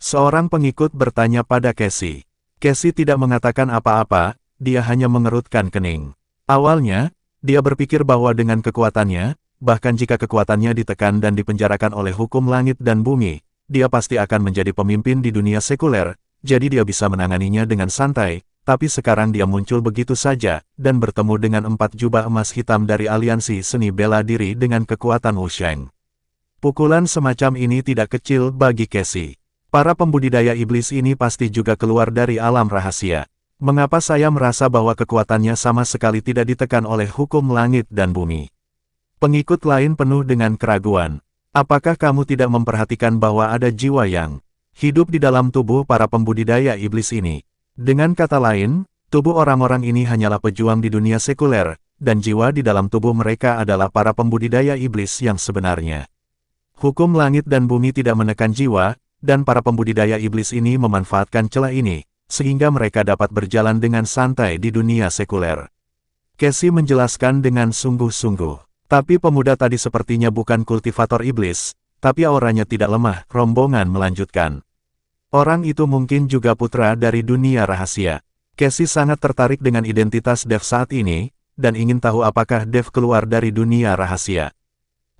Seorang pengikut bertanya pada Casey. Casey tidak mengatakan apa-apa, dia hanya mengerutkan kening. Awalnya, dia berpikir bahwa dengan kekuatannya, bahkan jika kekuatannya ditekan dan dipenjarakan oleh hukum langit dan bumi, dia pasti akan menjadi pemimpin di dunia sekuler, jadi dia bisa menanganinya dengan santai. Tapi sekarang dia muncul begitu saja, dan bertemu dengan 4 jubah emas hitam dari aliansi seni bela diri dengan kekuatan Wu Sheng. Pukulan semacam ini tidak kecil bagi Casey. Para pembudidaya iblis ini pasti juga keluar dari alam rahasia. Mengapa saya merasa bahwa kekuatannya sama sekali tidak ditekan oleh hukum langit dan bumi? Pengikut lain penuh dengan keraguan. Apakah kamu tidak memperhatikan bahwa ada jiwa yang hidup di dalam tubuh para pembudidaya iblis ini? Dengan kata lain, tubuh orang-orang ini hanyalah pejuang di dunia sekuler, dan jiwa di dalam tubuh mereka adalah para pembudidaya iblis yang sebenarnya. Hukum langit dan bumi tidak menekan jiwa, dan para pembudidaya iblis ini memanfaatkan celah ini, sehingga mereka dapat berjalan dengan santai di dunia sekuler. Casey menjelaskan dengan sungguh-sungguh. Tapi pemuda tadi sepertinya bukan kultivator iblis, tapi auranya tidak lemah. Rombongan melanjutkan. Orang itu mungkin juga putra dari dunia rahasia. Casey sangat tertarik dengan identitas Dev saat ini, dan ingin tahu apakah Dev keluar dari dunia rahasia.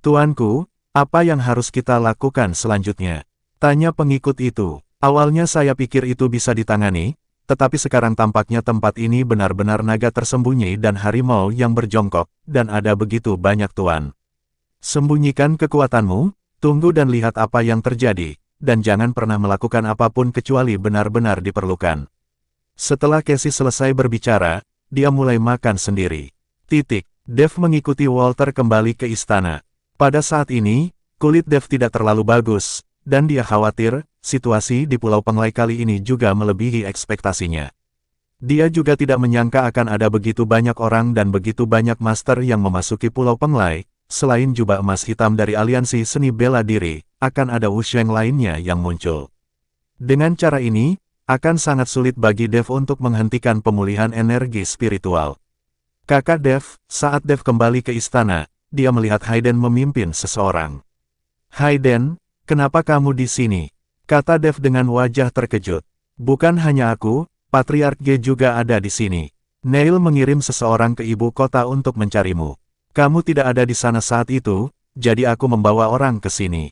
Tuanku, apa yang harus kita lakukan selanjutnya? Tanya pengikut itu. Awalnya saya pikir itu bisa ditangani, tetapi sekarang tampaknya tempat ini benar-benar naga tersembunyi dan harimau yang berjongkok, dan ada begitu banyak tuan. Sembunyikan kekuatanmu, tunggu dan lihat apa yang terjadi, dan jangan pernah melakukan apapun kecuali benar-benar diperlukan. Setelah Casey selesai berbicara, dia mulai makan sendiri. Dev mengikuti Walter kembali ke istana. Pada saat ini, kulit Dev tidak terlalu bagus, dan dia khawatir, situasi di Pulau Penglai kali ini juga melebihi ekspektasinya. Dia juga tidak menyangka akan ada begitu banyak orang dan begitu banyak master yang memasuki Pulau Penglai. Selain jubah emas hitam dari aliansi seni bela diri, akan ada Wusheng lainnya yang muncul. Dengan cara ini, akan sangat sulit bagi Dev untuk menghentikan pemulihan energi spiritual. Kakak Dev, saat Dev kembali ke istana, dia melihat Hayden memimpin seseorang. Hayden, kenapa kamu di sini? Kata Dev dengan wajah terkejut. Bukan hanya aku, Patriark G juga ada di sini. Neil mengirim seseorang ke ibu kota untuk mencarimu. Kamu tidak ada di sana saat itu, jadi aku membawa orang ke sini.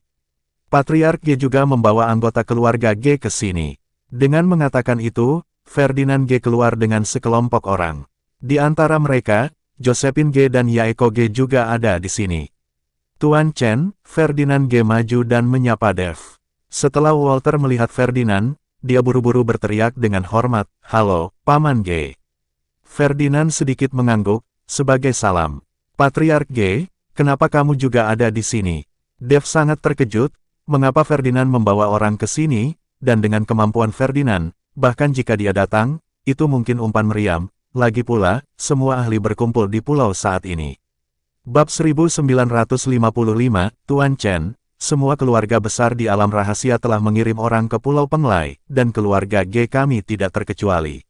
Patriark G juga membawa anggota keluarga G ke sini. Dengan mengatakan itu, Ferdinand G keluar dengan sekelompok orang. Di antara mereka, Josephine G dan Yaeko G juga ada di sini. Tuan Chen, Ferdinand G maju dan menyapa Dev. Setelah Walter melihat Ferdinand, dia buru-buru berteriak dengan hormat, "Halo, Paman G." Ferdinand sedikit mengangguk, sebagai salam. Patriark G, kenapa kamu juga ada di sini? Dev sangat terkejut, mengapa Ferdinand membawa orang ke sini, dan dengan kemampuan Ferdinand, bahkan jika dia datang, itu mungkin umpan meriam. Lagi pula, semua ahli berkumpul di pulau saat ini. Bab 1955, Tuan Chen, semua keluarga besar di alam rahasia telah mengirim orang ke Pulau Penglai, dan keluarga G kami tidak terkecuali.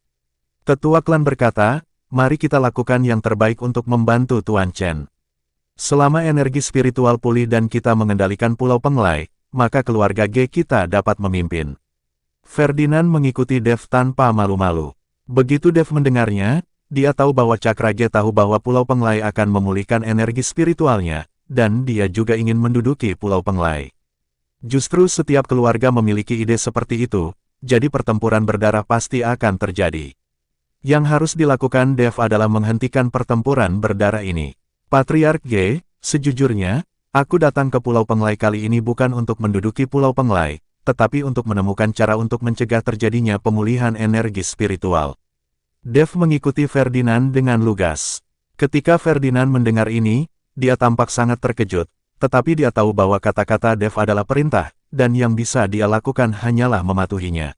Tetua klan berkata, mari kita lakukan yang terbaik untuk membantu Tuan Chen. Selama energi spiritual pulih dan kita mengendalikan Pulau Penglai, maka keluarga G kita dapat memimpin. Ferdinand mengikuti Dev tanpa malu-malu. Begitu Dev mendengarnya, dia tahu bahwa Cakra G tahu bahwa Pulau Penglai akan memulihkan energi spiritualnya, dan dia juga ingin menduduki Pulau Penglai. Justru setiap keluarga memiliki ide seperti itu, jadi pertempuran berdarah pasti akan terjadi. Yang harus dilakukan Dev adalah menghentikan pertempuran berdarah ini. Patriark G, sejujurnya, aku datang ke Pulau Penglai kali ini bukan untuk menduduki Pulau Penglai, tetapi untuk menemukan cara untuk mencegah terjadinya pemulihan energi spiritual. Dev mengikuti Ferdinand dengan lugas. Ketika Ferdinand mendengar ini, dia tampak sangat terkejut, tetapi dia tahu bahwa kata-kata Dev adalah perintah, dan yang bisa dia lakukan hanyalah mematuhinya.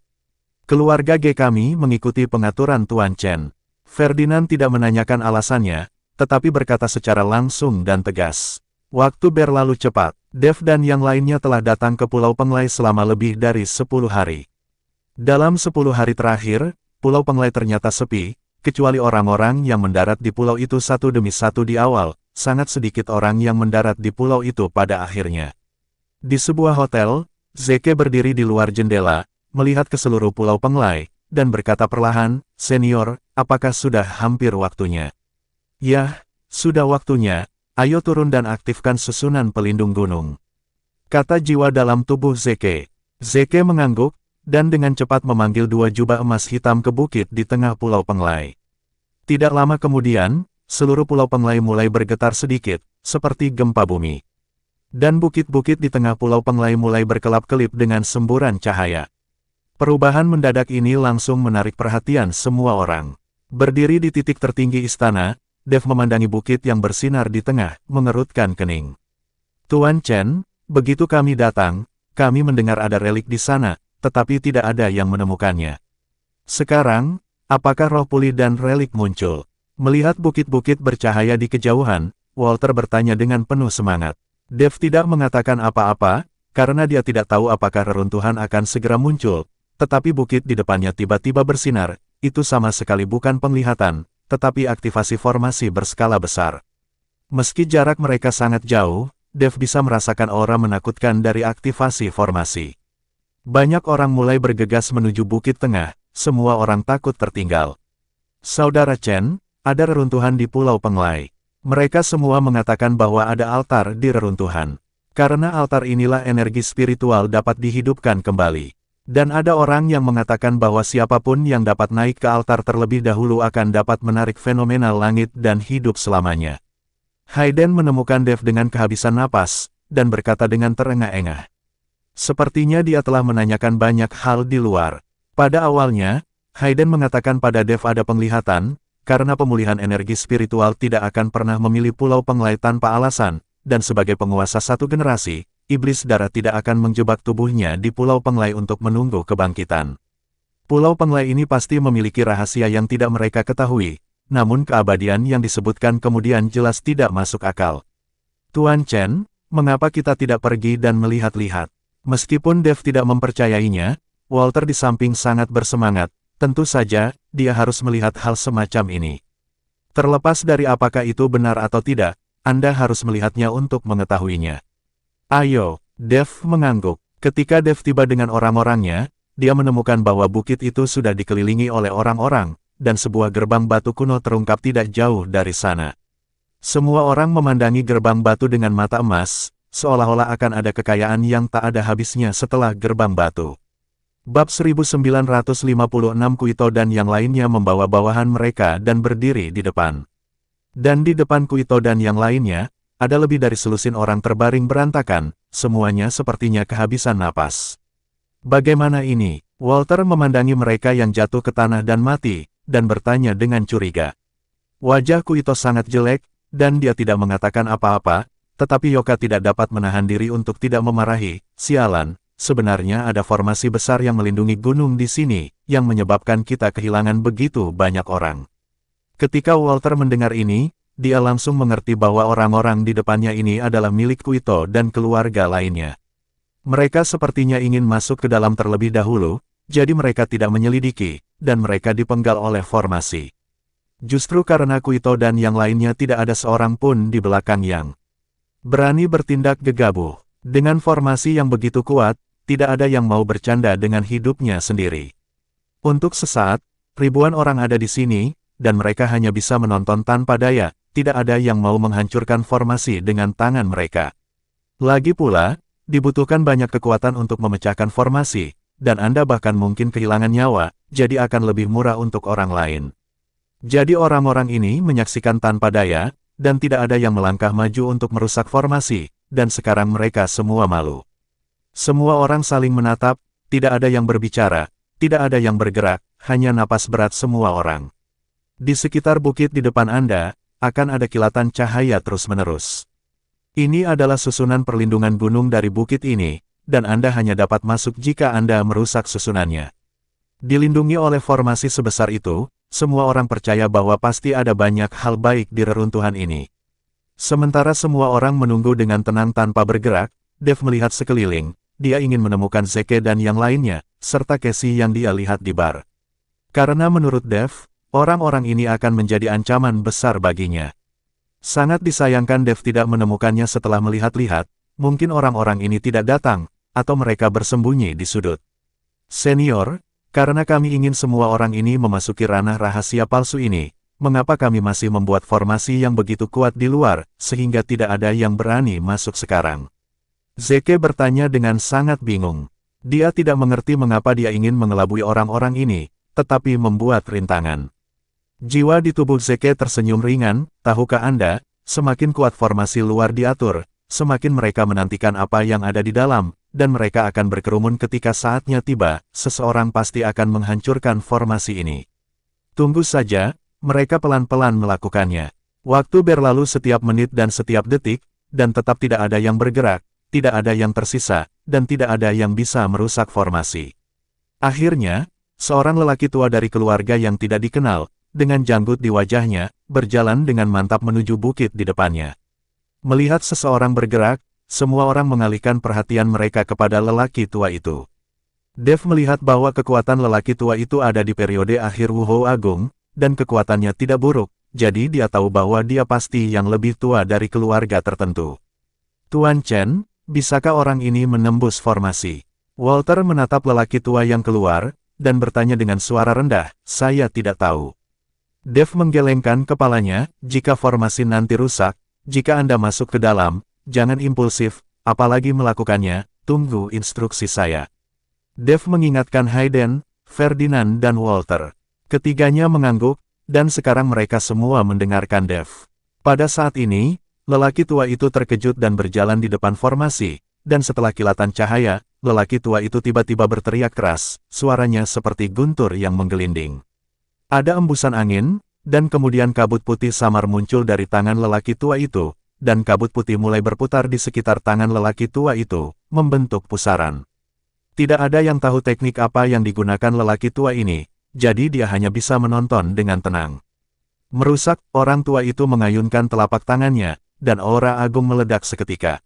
Keluarga G kami mengikuti pengaturan Tuan Chen. Ferdinand tidak menanyakan alasannya, tetapi berkata secara langsung dan tegas. Waktu berlalu cepat. Dev dan yang lainnya telah datang ke Pulau Penglai selama lebih dari 10 hari. Dalam 10 hari terakhir, Pulau Penglai ternyata sepi, kecuali orang-orang yang mendarat di pulau itu satu demi satu di awal, sangat sedikit orang yang mendarat di pulau itu pada akhirnya. Di sebuah hotel, Zeke berdiri di luar jendela, melihat ke seluruh Pulau Penglai, dan berkata perlahan, "Senior, apakah sudah hampir waktunya?" "Yah, sudah waktunya. Ayo turun dan aktifkan susunan pelindung gunung," kata jiwa dalam tubuh Zeke. Zeke mengangguk, dan dengan cepat memanggil 2 jubah emas hitam ke bukit di tengah Pulau Penglai. Tidak lama kemudian, seluruh Pulau Penglai mulai bergetar sedikit, seperti gempa bumi. Dan bukit-bukit di tengah Pulau Penglai mulai berkelap-kelip dengan semburan cahaya. Perubahan mendadak ini langsung menarik perhatian semua orang. Berdiri di titik tertinggi istana, Dev memandangi bukit yang bersinar di tengah, mengerutkan kening. "Tuan Chen, begitu kami datang, kami mendengar ada relik di sana, tetapi tidak ada yang menemukannya. Sekarang, apakah roh pulih dan relik muncul?" Melihat bukit-bukit bercahaya di kejauhan, Walter bertanya dengan penuh semangat. Dev tidak mengatakan apa-apa, karena dia tidak tahu apakah reruntuhan akan segera muncul, tetapi bukit di depannya tiba-tiba bersinar, itu sama sekali bukan penglihatan, tetapi aktivasi formasi berskala besar. Meski jarak mereka sangat jauh, Dev bisa merasakan aura menakutkan dari aktivasi formasi. Banyak orang mulai bergegas menuju Bukit Tengah, semua orang takut tertinggal. Saudara Chen, ada reruntuhan di Pulau Penglai. Mereka semua mengatakan bahwa ada altar di reruntuhan. Karena altar inilah energi spiritual dapat dihidupkan kembali. Dan ada orang yang mengatakan bahwa siapapun yang dapat naik ke altar terlebih dahulu akan dapat menarik fenomena langit dan hidup selamanya. Hayden menemukan Dev dengan kehabisan napas, dan berkata dengan terengah-engah. Sepertinya dia telah menanyakan banyak hal di luar. Pada awalnya, Hayden mengatakan pada Dev ada penglihatan, karena pemulihan energi spiritual tidak akan pernah memilih Pulau Penglai tanpa alasan, dan sebagai penguasa satu generasi, iblis darah tidak akan menjebak tubuhnya di Pulau Penglai untuk menunggu kebangkitan. Pulau Penglai ini pasti memiliki rahasia yang tidak mereka ketahui, namun keabadian yang disebutkan kemudian jelas tidak masuk akal. Tuan Chen, mengapa kita tidak pergi dan melihat-lihat? Meskipun Dev tidak mempercayainya, Walter di samping sangat bersemangat, tentu saja, dia harus melihat hal semacam ini. Terlepas dari apakah itu benar atau tidak, Anda harus melihatnya untuk mengetahuinya. Ayo, Dev mengangguk. Ketika Dev tiba dengan orang-orangnya, dia menemukan bahwa bukit itu sudah dikelilingi oleh orang-orang, dan sebuah gerbang batu kuno terungkap tidak jauh dari sana. Semua orang memandangi gerbang batu dengan mata emas, seolah-olah akan ada kekayaan yang tak ada habisnya setelah gerbang batu. Bab 1956 Kuito dan yang lainnya membawa bawahan mereka dan berdiri di depan. Dan di depan Kuito dan yang lainnya, ada lebih dari selusin orang terbaring berantakan, semuanya sepertinya kehabisan napas. Bagaimana ini? Walter memandangi mereka yang jatuh ke tanah dan mati, dan bertanya dengan curiga. Wajah Kuito sangat jelek, dan dia tidak mengatakan apa-apa, tetapi Yoka tidak dapat menahan diri untuk tidak memarahi. Sialan, sebenarnya ada formasi besar yang melindungi gunung di sini, yang menyebabkan kita kehilangan begitu banyak orang. Ketika Walter mendengar ini, dia langsung mengerti bahwa orang-orang di depannya ini adalah milik Kuito dan keluarga lainnya. Mereka sepertinya ingin masuk ke dalam terlebih dahulu, jadi mereka tidak menyelidiki, dan mereka dipenggal oleh formasi. Justru karena Kuito dan yang lainnya tidak ada seorang pun di belakang yang berani bertindak gegabah. Dengan formasi yang begitu kuat, tidak ada yang mau bercanda dengan hidupnya sendiri. Untuk sesaat, ribuan orang ada di sini, dan mereka hanya bisa menonton tanpa daya, tidak ada yang mau menghancurkan formasi dengan tangan mereka. Lagi pula, dibutuhkan banyak kekuatan untuk memecahkan formasi, dan Anda bahkan mungkin kehilangan nyawa, jadi akan lebih murah untuk orang lain. Jadi orang-orang ini menyaksikan tanpa daya, dan tidak ada yang melangkah maju untuk merusak formasi, dan sekarang mereka semua malu. Semua orang saling menatap, tidak ada yang berbicara, tidak ada yang bergerak, hanya napas berat semua orang. Di sekitar bukit di depan Anda, akan ada kilatan cahaya terus-menerus. Ini adalah susunan perlindungan gunung dari bukit ini, dan Anda hanya dapat masuk jika Anda merusak susunannya. Dilindungi oleh formasi sebesar itu, semua orang percaya bahwa pasti ada banyak hal baik di reruntuhan ini. Sementara semua orang menunggu dengan tenang tanpa bergerak, Dev melihat sekeliling, dia ingin menemukan Zeke dan yang lainnya, serta Casey yang dia lihat di bar. Karena menurut Dev, orang-orang ini akan menjadi ancaman besar baginya. Sangat disayangkan Dev tidak menemukannya setelah melihat-lihat, mungkin orang-orang ini tidak datang, atau mereka bersembunyi di sudut. Senior, karena kami ingin semua orang ini memasuki ranah rahasia palsu ini, mengapa kami masih membuat formasi yang begitu kuat di luar, sehingga tidak ada yang berani masuk sekarang? Zeke bertanya dengan sangat bingung. Dia tidak mengerti mengapa dia ingin mengelabui orang-orang ini, tetapi membuat rintangan. Jiwa di tubuh Zeke tersenyum ringan, tahukah Anda, semakin kuat formasi luar diatur, semakin mereka menantikan apa yang ada di dalam, dan mereka akan berkerumun ketika saatnya tiba, seseorang pasti akan menghancurkan formasi ini. Tunggu saja, mereka pelan-pelan melakukannya. Waktu berlalu setiap menit dan setiap detik, dan tetap tidak ada yang bergerak, tidak ada yang tersisa, dan tidak ada yang bisa merusak formasi. Akhirnya, seorang lelaki tua dari keluarga yang tidak dikenal, dengan janggut di wajahnya, berjalan dengan mantap menuju bukit di depannya. Melihat seseorang bergerak, semua orang mengalihkan perhatian mereka kepada lelaki tua itu. Dev melihat bahwa kekuatan lelaki tua itu ada di periode akhir Wuhou Agung, dan kekuatannya tidak buruk, jadi dia tahu bahwa dia pasti yang lebih tua dari keluarga tertentu. Tuan Chen, bisakah orang ini menembus formasi? Walter menatap lelaki tua yang keluar, dan bertanya dengan suara rendah, saya tidak tahu. Dev menggelengkan kepalanya, jika formasi nanti rusak, jika Anda masuk ke dalam, jangan impulsif, apalagi melakukannya, tunggu instruksi saya. Dev mengingatkan Hayden, Ferdinand dan Walter. Ketiganya mengangguk, dan sekarang mereka semua mendengarkan Dev. Pada saat ini, lelaki tua itu terkejut dan berjalan di depan formasi, dan setelah kilatan cahaya, lelaki tua itu tiba-tiba berteriak keras, suaranya seperti guntur yang menggelinding. Ada embusan angin, dan kemudian kabut putih samar muncul dari tangan lelaki tua itu, dan kabut putih mulai berputar di sekitar tangan lelaki tua itu, membentuk pusaran. Tidak ada yang tahu teknik apa yang digunakan lelaki tua ini, jadi dia hanya bisa menonton dengan tenang. Merusak, orang tua itu mengayunkan telapak tangannya, dan aura agung meledak seketika.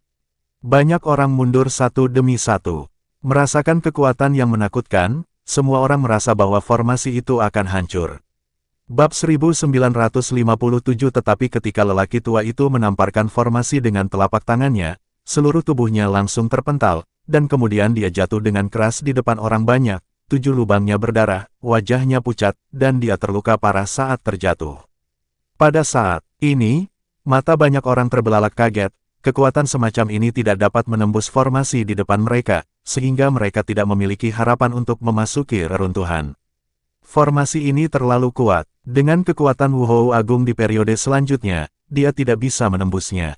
Banyak orang mundur satu demi satu. Merasakan kekuatan yang menakutkan, semua orang merasa bahwa formasi itu akan hancur. Bab 1957. Tetapi ketika lelaki tua itu menamparkan formasi dengan telapak tangannya, seluruh tubuhnya langsung terpental, dan kemudian dia jatuh dengan keras di depan orang banyak, 7 lubangnya berdarah, wajahnya pucat, dan dia terluka parah saat terjatuh. Pada saat ini, mata banyak orang terbelalak kaget, kekuatan semacam ini tidak dapat menembus formasi di depan mereka, sehingga mereka tidak memiliki harapan untuk memasuki reruntuhan. Formasi ini terlalu kuat, dengan kekuatan Wuhou Agung di periode selanjutnya, dia tidak bisa menembusnya.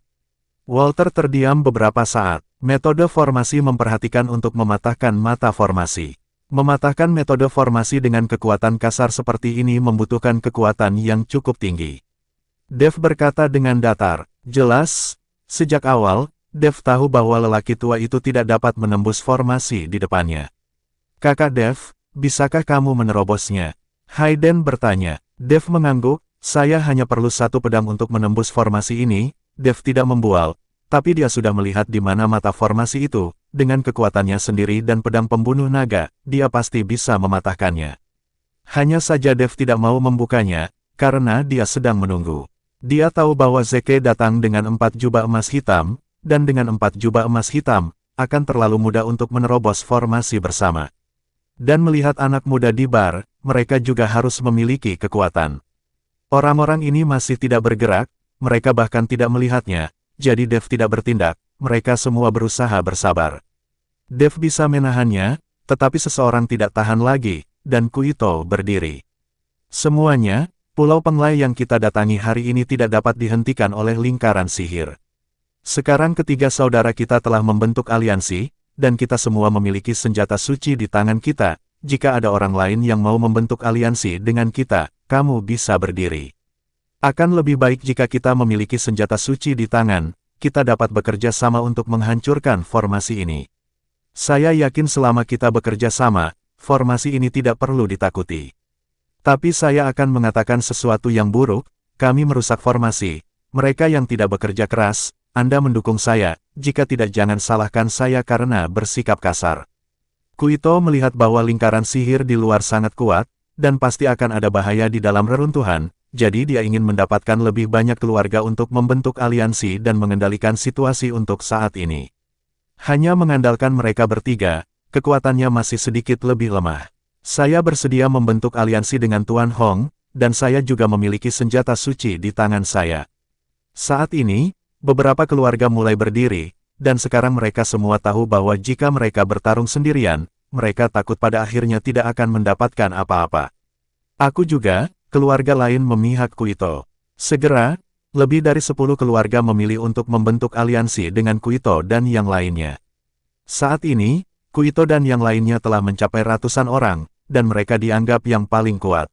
Walter terdiam beberapa saat. Metode formasi memperhatikan untuk mematahkan mata formasi. Mematahkan metode formasi dengan kekuatan kasar seperti ini membutuhkan kekuatan yang cukup tinggi. Dev berkata dengan datar, jelas, sejak awal, Dev tahu bahwa lelaki tua itu tidak dapat menembus formasi di depannya. Kakak Dev, bisakah kamu menerobosnya? Hayden bertanya. Dev mengangguk, saya hanya perlu satu pedang untuk menembus formasi ini. Dev tidak membual. Tapi dia sudah melihat di mana mata formasi itu, dengan kekuatannya sendiri dan pedang pembunuh naga, dia pasti bisa mematahkannya. Hanya saja Dev tidak mau membukanya, karena dia sedang menunggu. Dia tahu bahwa Zeke datang dengan 4 jubah emas hitam, dan dengan 4 jubah emas hitam, akan terlalu mudah untuk menerobos formasi bersama. Dan melihat anak muda di bar, mereka juga harus memiliki kekuatan. Orang-orang ini masih tidak bergerak, mereka bahkan tidak melihatnya. Jadi Dev tidak bertindak, mereka semua berusaha bersabar. Dev bisa menahannya, tetapi seseorang tidak tahan lagi, dan Kuito berdiri. Semuanya, Pulau Penglai yang kita datangi hari ini tidak dapat dihentikan oleh lingkaran sihir. Sekarang ketiga saudara kita telah membentuk aliansi, dan kita semua memiliki senjata suci di tangan kita. Jika ada orang lain yang mau membentuk aliansi dengan kita, kamu bisa berdiri. Akan lebih baik jika kita memiliki senjata suci di tangan, kita dapat bekerja sama untuk menghancurkan formasi ini. Saya yakin selama kita bekerja sama, formasi ini tidak perlu ditakuti. Tapi saya akan mengatakan sesuatu yang buruk, kami merusak formasi, mereka yang tidak bekerja keras, Anda mendukung saya, jika tidak jangan salahkan saya karena bersikap kasar. Kuito melihat bahwa lingkaran sihir di luar sangat kuat, dan pasti akan ada bahaya di dalam reruntuhan. Jadi dia ingin mendapatkan lebih banyak keluarga untuk membentuk aliansi dan mengendalikan situasi untuk saat ini. Hanya mengandalkan mereka bertiga, kekuatannya masih sedikit lebih lemah. Saya bersedia membentuk aliansi dengan Tuan Hong, dan saya juga memiliki senjata suci di tangan saya. Saat ini, beberapa keluarga mulai berdiri, dan sekarang mereka semua tahu bahwa jika mereka bertarung sendirian, mereka takut pada akhirnya tidak akan mendapatkan apa-apa. Aku juga. Keluarga lain memihak Kuito. Segera, lebih dari 10 keluarga memilih untuk membentuk aliansi dengan Kuito dan yang lainnya. Saat ini, Kuito dan yang lainnya telah mencapai ratusan orang, dan mereka dianggap yang paling kuat.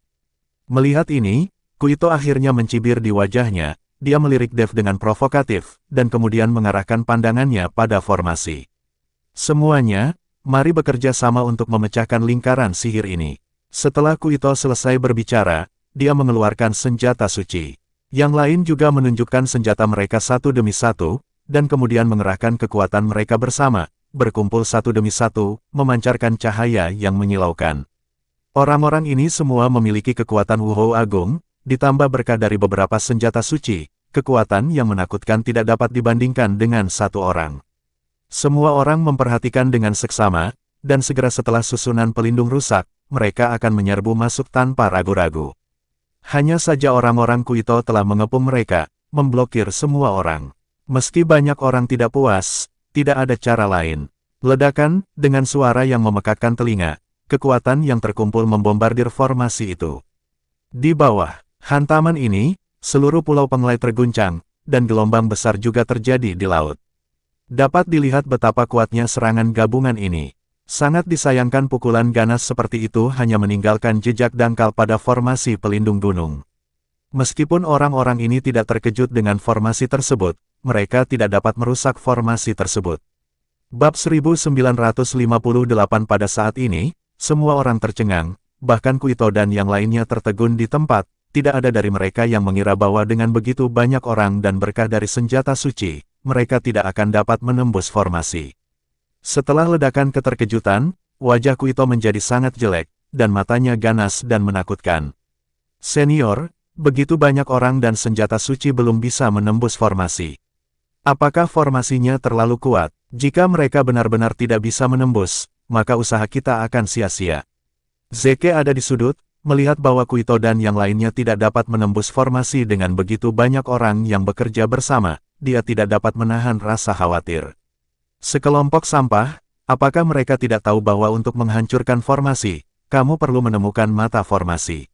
Melihat ini, Kuito akhirnya mencibir di wajahnya, dia melirik Dev dengan provokatif, dan kemudian mengarahkan pandangannya pada formasi. Semuanya, mari bekerja sama untuk memecahkan lingkaran sihir ini. Setelah Kuito selesai berbicara, dia mengeluarkan senjata suci. Yang lain juga menunjukkan senjata mereka satu demi satu, dan kemudian mengerahkan kekuatan mereka bersama, berkumpul satu demi satu, memancarkan cahaya yang menyilaukan. Orang-orang ini semua memiliki kekuatan Wuhou Agung, ditambah berkah dari beberapa senjata suci, kekuatan yang menakutkan tidak dapat dibandingkan dengan satu orang. Semua orang memperhatikan dengan seksama, dan segera setelah susunan pelindung rusak, mereka akan menyerbu masuk tanpa ragu-ragu. Hanya saja orang-orang Kuito telah mengepung mereka, memblokir semua orang. Meski banyak orang tidak puas, tidak ada cara lain. Ledakan, dengan suara yang memekakkan telinga, kekuatan yang terkumpul membombardir formasi itu. Di bawah hantaman ini, seluruh pulau Penglai terguncang, dan gelombang besar juga terjadi di laut. Dapat dilihat betapa kuatnya serangan gabungan ini. Sangat disayangkan pukulan ganas seperti itu hanya meninggalkan jejak dangkal pada formasi pelindung gunung. Meskipun orang-orang ini tidak terkejut dengan formasi tersebut, mereka tidak dapat merusak formasi tersebut. Bab 1958 pada saat ini, semua orang tercengang, bahkan Kuito dan yang lainnya tertegun di tempat, tidak ada dari mereka yang mengira bahwa dengan begitu banyak orang dan berkah dari senjata suci, mereka tidak akan dapat menembus formasi. Setelah ledakan keterkejutan, wajah Kuito menjadi sangat jelek, dan matanya ganas dan menakutkan. Senior, begitu banyak orang dan senjata suci belum bisa menembus formasi. Apakah formasinya terlalu kuat? Jika mereka benar-benar tidak bisa menembus, maka usaha kita akan sia-sia. Zeke ada di sudut, melihat bahwa Kuito dan yang lainnya tidak dapat menembus formasi dengan begitu banyak orang yang bekerja bersama, dia tidak dapat menahan rasa khawatir. Sekelompok sampah, apakah mereka tidak tahu bahwa untuk menghancurkan formasi, kamu perlu menemukan mata formasi?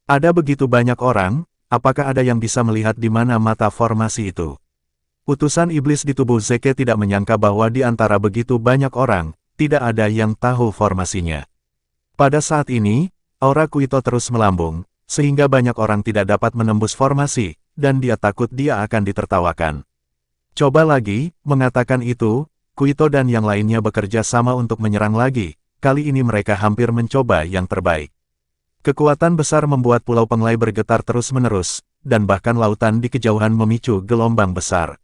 Ada begitu banyak orang, apakah ada yang bisa melihat di mana mata formasi itu? Utusan iblis di tubuh Zeke tidak menyangka bahwa di antara begitu banyak orang, tidak ada yang tahu formasinya. Pada saat ini, aura Kuito terus melambung, sehingga banyak orang tidak dapat menembus formasi, dan dia takut dia akan ditertawakan. Coba lagi, mengatakan itu, Kuito dan yang lainnya bekerja sama untuk menyerang lagi, kali ini mereka hampir mencoba yang terbaik. Kekuatan besar membuat Pulau Penglai bergetar terus-menerus, dan bahkan lautan di kejauhan memicu gelombang besar.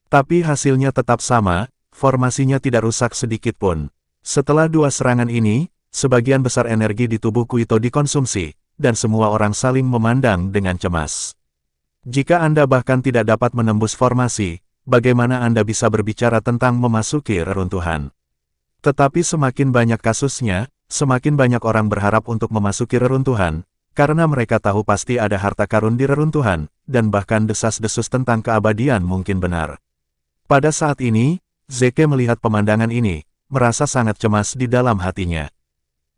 Tapi hasilnya tetap sama, formasinya tidak rusak sedikit pun. Setelah dua serangan ini, sebagian besar energi di tubuh Kuito dikonsumsi, dan semua orang saling memandang dengan cemas. Jika Anda bahkan tidak dapat menembus formasi, bagaimana Anda bisa berbicara tentang memasuki reruntuhan? Tetapi semakin banyak kasusnya, semakin banyak orang berharap untuk memasuki reruntuhan, karena mereka tahu pasti ada harta karun di reruntuhan, dan bahkan desas-desus tentang keabadian mungkin benar. Pada saat ini, Zeke melihat pemandangan ini, merasa sangat cemas di dalam hatinya.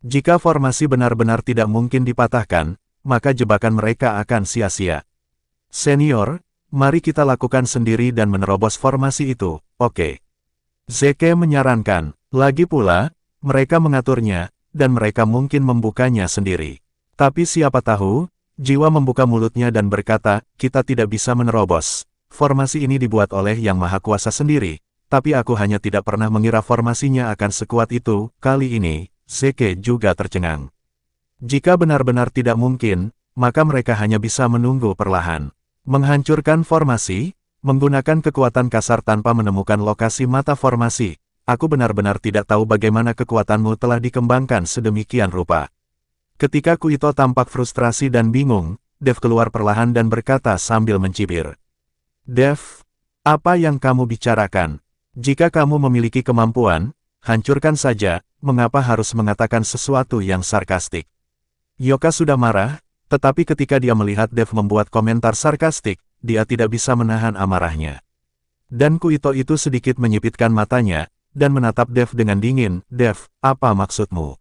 Jika formasi benar-benar tidak mungkin dipatahkan, maka jebakan mereka akan sia-sia. Senior, mari kita lakukan sendiri dan menerobos formasi itu, oke? Zeke menyarankan, lagi pula, mereka mengaturnya, dan mereka mungkin membukanya sendiri. Tapi siapa tahu, jiwa membuka mulutnya dan berkata, kita tidak bisa menerobos. Formasi ini dibuat oleh Yang Maha Kuasa sendiri, tapi aku hanya tidak pernah mengira formasinya akan sekuat itu. Kali ini, Zeke juga tercengang. Jika benar-benar tidak mungkin, maka mereka hanya bisa menunggu perlahan. Menghancurkan formasi, menggunakan kekuatan kasar tanpa menemukan lokasi mata formasi. Aku benar-benar tidak tahu bagaimana kekuatanmu telah dikembangkan sedemikian rupa. Ketika Kuito tampak frustrasi dan bingung, Dev keluar perlahan dan berkata sambil mencibir. Dev, apa yang kamu bicarakan? Jika kamu memiliki kemampuan, hancurkan saja, mengapa harus mengatakan sesuatu yang sarkastik? Yoka sudah marah, tetapi ketika dia melihat Dev membuat komentar sarkastik, dia tidak bisa menahan amarahnya. Dan Kuito itu sedikit menyipitkan matanya, dan menatap Dev dengan dingin. Dev, apa maksudmu?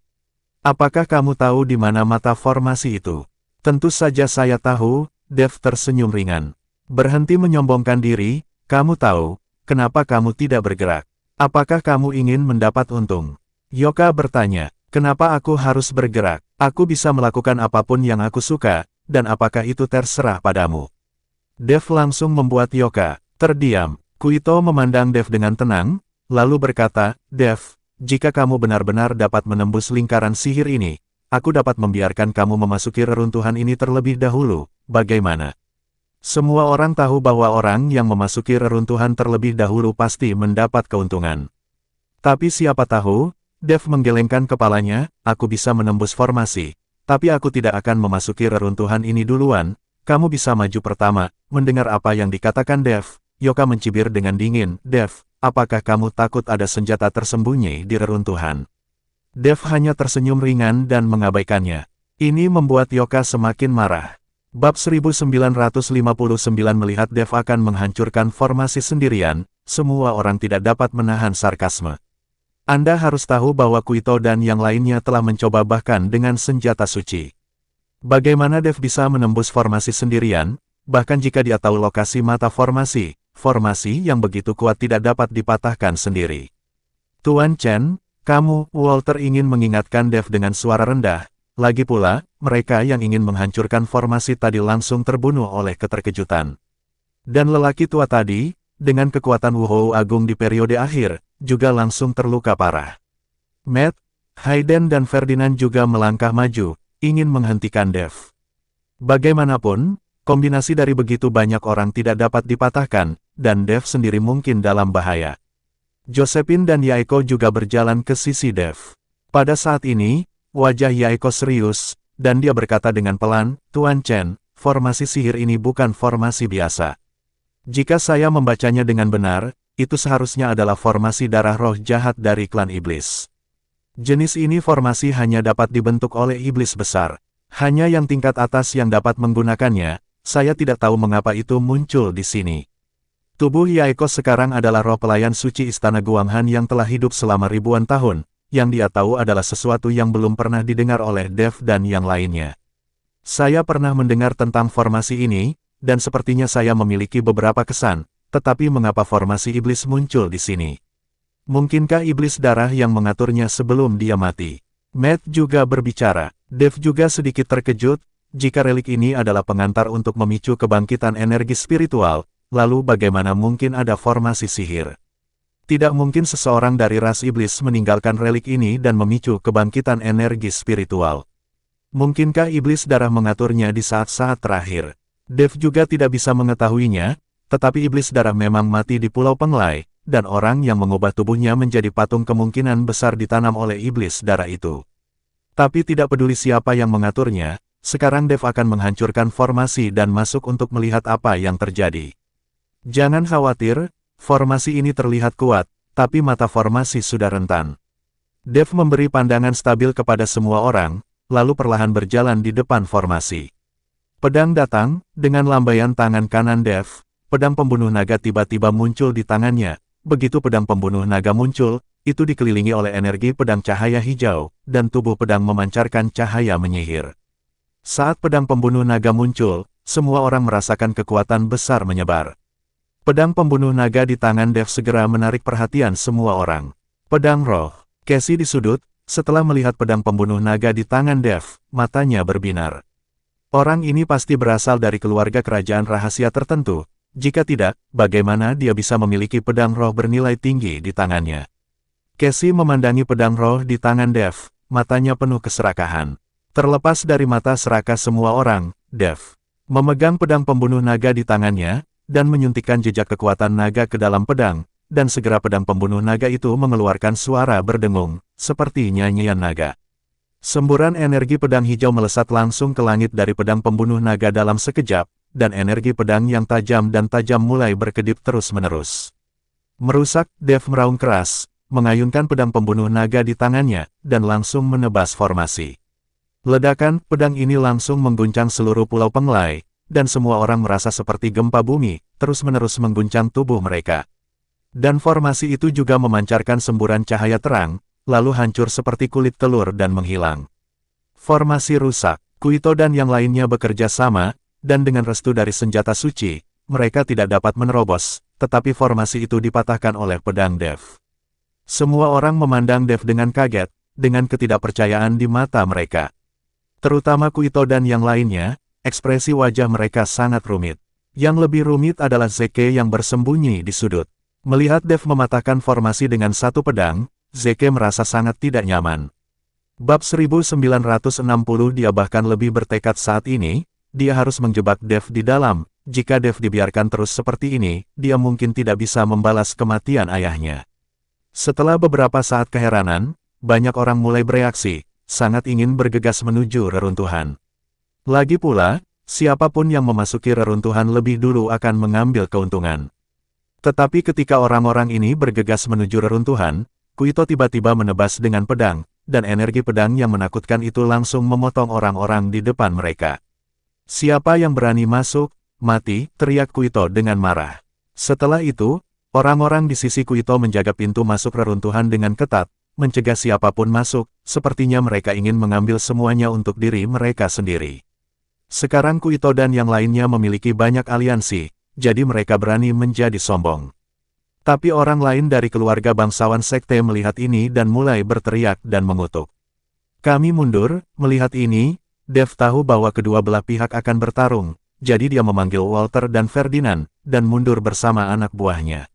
Apakah kamu tahu di mana mata formasi itu? Tentu saja saya tahu, Dev tersenyum ringan. Berhenti menyombongkan diri, kamu tahu, kenapa kamu tidak bergerak? Apakah kamu ingin mendapat untung? Yoka bertanya, kenapa aku harus bergerak? Aku bisa melakukan apapun yang aku suka, dan apakah itu terserah padamu? Dev langsung membuat Yoka terdiam. Kuito memandang Dev dengan tenang, lalu berkata, Dev, jika kamu benar-benar dapat menembus lingkaran sihir ini, aku dapat membiarkan kamu memasuki reruntuhan ini terlebih dahulu, bagaimana? Semua orang tahu bahwa orang yang memasuki reruntuhan terlebih dahulu pasti mendapat keuntungan. Tapi siapa tahu, Dev menggelengkan kepalanya, aku bisa menembus formasi. Tapi aku tidak akan memasuki reruntuhan ini duluan, kamu bisa maju pertama. Mendengar apa yang dikatakan Dev, Yoka mencibir dengan dingin, Dev, apakah kamu takut ada senjata tersembunyi di reruntuhan? Dev hanya tersenyum ringan dan mengabaikannya. Ini membuat Yoka semakin marah. Bab 1959 melihat Dev akan menghancurkan formasi sendirian, semua orang tidak dapat menahan sarkasme. Anda harus tahu bahwa Kuito dan yang lainnya telah mencoba bahkan dengan senjata suci. Bagaimana Dev bisa menembus formasi sendirian, bahkan jika dia tahu lokasi mata formasi, formasi yang begitu kuat tidak dapat dipatahkan sendiri. Tuan Chen, kamu, Walter ingin mengingatkan Dev dengan suara rendah. Lagi pula, mereka yang ingin menghancurkan formasi tadi langsung terbunuh oleh keterkejutan. Dan lelaki tua tadi, dengan kekuatan Wuhou Agung di periode akhir, juga langsung terluka parah. Matt, Hayden dan Ferdinand juga melangkah maju, ingin menghentikan Dev. Bagaimanapun, kombinasi dari begitu banyak orang tidak dapat dipatahkan, dan Dev sendiri mungkin dalam bahaya. Josephine dan Yaeko juga berjalan ke sisi Dev. Pada saat ini, wajah Yaeko serius, dan dia berkata dengan pelan, Tuan Chen, formasi sihir ini bukan formasi biasa. Jika saya membacanya dengan benar, itu seharusnya adalah formasi darah roh jahat dari klan iblis. Jenis ini formasi hanya dapat dibentuk oleh iblis besar. Hanya yang tingkat atas yang dapat menggunakannya, saya tidak tahu mengapa itu muncul di sini. Tubuh Yaeko sekarang adalah roh pelayan suci Istana Guanghan yang telah hidup selama ribuan tahun. Yang dia tahu adalah sesuatu yang belum pernah didengar oleh Dev dan yang lainnya. Saya pernah mendengar tentang formasi ini, dan sepertinya saya memiliki beberapa kesan, tetapi mengapa formasi iblis muncul di sini? Mungkinkah iblis darah yang mengaturnya sebelum dia mati? Matt juga berbicara. Dev juga sedikit terkejut, jika relik ini adalah pengantar untuk memicu kebangkitan energi spiritual, lalu bagaimana mungkin ada formasi sihir? Tidak mungkin seseorang dari ras iblis meninggalkan relik ini dan memicu kebangkitan energi spiritual. Mungkinkah iblis darah mengaturnya di saat-saat terakhir? Dev juga tidak bisa mengetahuinya, tetapi iblis darah memang mati di Pulau Penglai, dan orang yang mengubah tubuhnya menjadi patung kemungkinan besar ditanam oleh iblis darah itu. Tapi tidak peduli siapa yang mengaturnya, sekarang Dev akan menghancurkan formasi dan masuk untuk melihat apa yang terjadi. Jangan khawatir. Formasi ini terlihat kuat, tapi mata formasi sudah rentan. Dev memberi pandangan stabil kepada semua orang, lalu perlahan berjalan di depan formasi. Pedang datang, dengan lambaian tangan kanan Dev, pedang pembunuh naga tiba-tiba muncul di tangannya. Begitu pedang pembunuh naga muncul, itu dikelilingi oleh energi pedang cahaya hijau, dan tubuh pedang memancarkan cahaya menyihir. Saat pedang pembunuh naga muncul, semua orang merasakan kekuatan besar menyebar. Pedang pembunuh naga di tangan Dev segera menarik perhatian semua orang. Pedang roh. Cassie di sudut, setelah melihat pedang pembunuh naga di tangan Dev, matanya berbinar. Orang ini pasti berasal dari keluarga kerajaan rahasia tertentu. Jika tidak, bagaimana dia bisa memiliki pedang roh bernilai tinggi di tangannya? Cassie memandangi pedang roh di tangan Dev, matanya penuh keserakahan. Terlepas dari mata serakah semua orang, Dev memegang pedang pembunuh naga di tangannya, dan menyuntikkan jejak kekuatan naga ke dalam pedang, dan segera pedang pembunuh naga itu mengeluarkan suara berdengung, seperti nyanyian naga. Semburan energi pedang hijau melesat langsung ke langit dari pedang pembunuh naga dalam sekejap, dan energi pedang yang tajam dan tajam mulai berkedip terus-menerus. Merusak, Dev meraung keras, mengayunkan pedang pembunuh naga di tangannya, dan langsung menebas formasi. Ledakan, pedang ini langsung mengguncang seluruh Pulau Penglai, dan semua orang merasa seperti gempa bumi, terus-menerus mengguncang tubuh mereka. Dan formasi itu juga memancarkan semburan cahaya terang, lalu hancur seperti kulit telur dan menghilang. Formasi rusak, Kuito dan yang lainnya bekerja sama, dan dengan restu dari senjata suci, mereka tidak dapat menerobos, tetapi formasi itu dipatahkan oleh pedang Dev. Semua orang memandang Dev dengan kaget, dengan ketidakpercayaan di mata mereka. Terutama Kuito dan yang lainnya, ekspresi wajah mereka sangat rumit. Yang lebih rumit adalah Zeke yang bersembunyi di sudut. Melihat Dev mematahkan formasi dengan satu pedang, Zeke merasa sangat tidak nyaman. Bab 1960 dia bahkan lebih bertekad saat ini, dia harus menjebak Dev di dalam, jika Dev dibiarkan terus seperti ini, dia mungkin tidak bisa membalas kematian ayahnya. Setelah beberapa saat keheranan, banyak orang mulai bereaksi, sangat ingin bergegas menuju reruntuhan. Lagi pula, siapapun yang memasuki reruntuhan lebih dulu akan mengambil keuntungan. Tetapi ketika orang-orang ini bergegas menuju reruntuhan, Kuito tiba-tiba menebas dengan pedang, dan energi pedang yang menakutkan itu langsung memotong orang-orang di depan mereka. "Siapa yang berani masuk, mati," teriak Kuito dengan marah. Setelah itu, orang-orang di sisi Kuito menjaga pintu masuk reruntuhan dengan ketat, mencegah siapapun masuk, sepertinya mereka ingin mengambil semuanya untuk diri mereka sendiri. Sekarang Kuito dan yang lainnya memiliki banyak aliansi, jadi mereka berani menjadi sombong. Tapi orang lain dari keluarga bangsawan sekte melihat ini dan mulai berteriak dan mengutuk. "Kami mundur." Melihat ini, Dev tahu bahwa kedua belah pihak akan bertarung, jadi dia memanggil Walter dan Ferdinand, dan mundur bersama anak buahnya.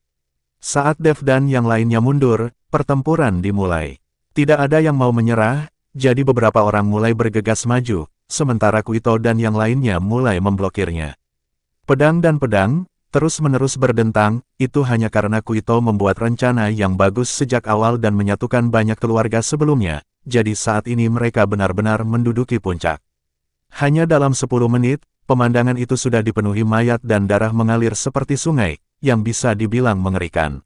Saat Dev dan yang lainnya mundur, pertempuran dimulai. Tidak ada yang mau menyerah, jadi beberapa orang mulai bergegas maju, sementara Kuito dan yang lainnya mulai memblokirnya. Pedang dan pedang terus-menerus berdentang, itu hanya karena Kuito membuat rencana yang bagus sejak awal dan menyatukan banyak keluarga sebelumnya, jadi saat ini mereka benar-benar menduduki puncak. Hanya dalam 10 menit, pemandangan itu sudah dipenuhi mayat dan darah mengalir seperti sungai, yang bisa dibilang mengerikan.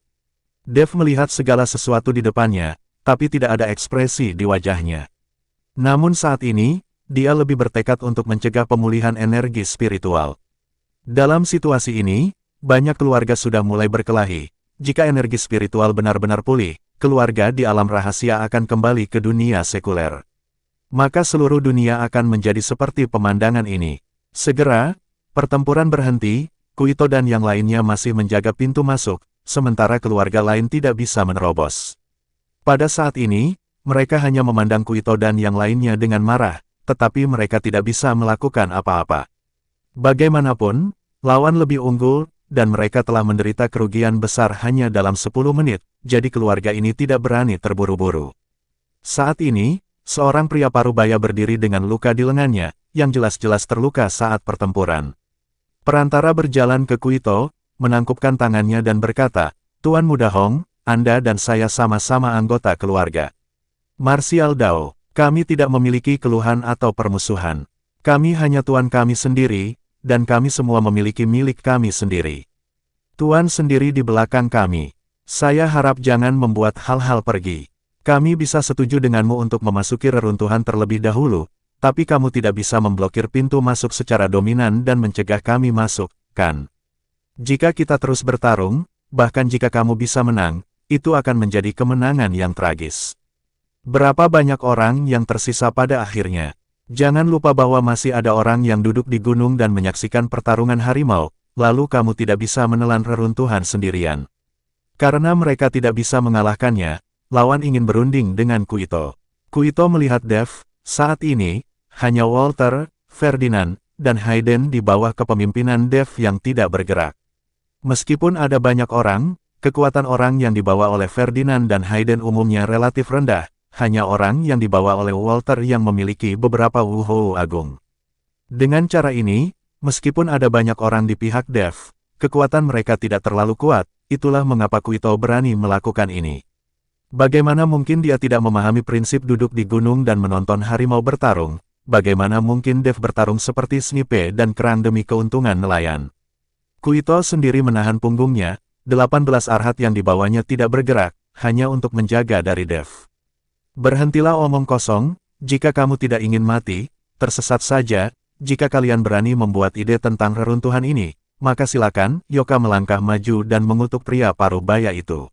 Dev melihat segala sesuatu di depannya, tapi tidak ada ekspresi di wajahnya. Namun saat ini, dia lebih bertekad untuk mencegah pemulihan energi spiritual. Dalam situasi ini, banyak keluarga sudah mulai berkelahi. Jika energi spiritual benar-benar pulih, keluarga di alam rahasia akan kembali ke dunia sekuler. Maka seluruh dunia akan menjadi seperti pemandangan ini. Segera, pertempuran berhenti, Kuito dan yang lainnya masih menjaga pintu masuk, sementara keluarga lain tidak bisa menerobos. Pada saat ini, mereka hanya memandang Kuito dan yang lainnya dengan marah, tetapi mereka tidak bisa melakukan apa-apa. Bagaimanapun, lawan lebih unggul, dan mereka telah menderita kerugian besar hanya dalam 10 menit, jadi keluarga ini tidak berani terburu-buru. Saat ini, seorang pria parubaya berdiri dengan luka di lengannya, yang jelas-jelas terluka saat pertempuran. Perantara berjalan ke Kuito, menangkupkan tangannya dan berkata, "Tuan Muda Hong, Anda dan saya sama-sama anggota keluarga Martial Dao. Kami tidak memiliki keluhan atau permusuhan. Kami hanya tuan kami sendiri, dan kami semua memiliki milik kami sendiri. Tuan sendiri di belakang kami. Saya harap jangan membuat hal-hal pergi. Kami bisa setuju denganmu untuk memasuki reruntuhan terlebih dahulu, tapi kamu tidak bisa memblokir pintu masuk secara dominan dan mencegah kami masuk, kan? Jika kita terus bertarung, bahkan jika kamu bisa menang, itu akan menjadi kemenangan yang tragis. Berapa banyak orang yang tersisa pada akhirnya? Jangan lupa bahwa masih ada orang yang duduk di gunung dan menyaksikan pertarungan harimau, lalu kamu tidak bisa menelan reruntuhan sendirian. Karena mereka tidak bisa mengalahkannya, lawan ingin berunding dengan Kuito. Kuito melihat Dev, saat ini, hanya Walter, Ferdinand, dan Hayden di bawah kepemimpinan Dev yang tidak bergerak. Meskipun ada banyak orang, kekuatan orang yang dibawa oleh Ferdinand dan Hayden umumnya relatif rendah, hanya orang yang dibawa oleh Walter yang memiliki beberapa wuhou agung. Dengan cara ini, meskipun ada banyak orang di pihak Dev, kekuatan mereka tidak terlalu kuat, itulah mengapa Kuito berani melakukan ini. Bagaimana mungkin dia tidak memahami prinsip duduk di gunung dan menonton harimau bertarung? Bagaimana mungkin Dev bertarung seperti Snipe dan kerang demi keuntungan nelayan? Kuito sendiri menahan punggungnya, 18 arhat yang dibawanya tidak bergerak, hanya untuk menjaga dari Dev. Berhentilah omong kosong, jika kamu tidak ingin mati, tersesat saja, jika kalian berani membuat ide tentang reruntuhan ini, maka silakan, Yoka melangkah maju dan mengutuk pria parubaya itu.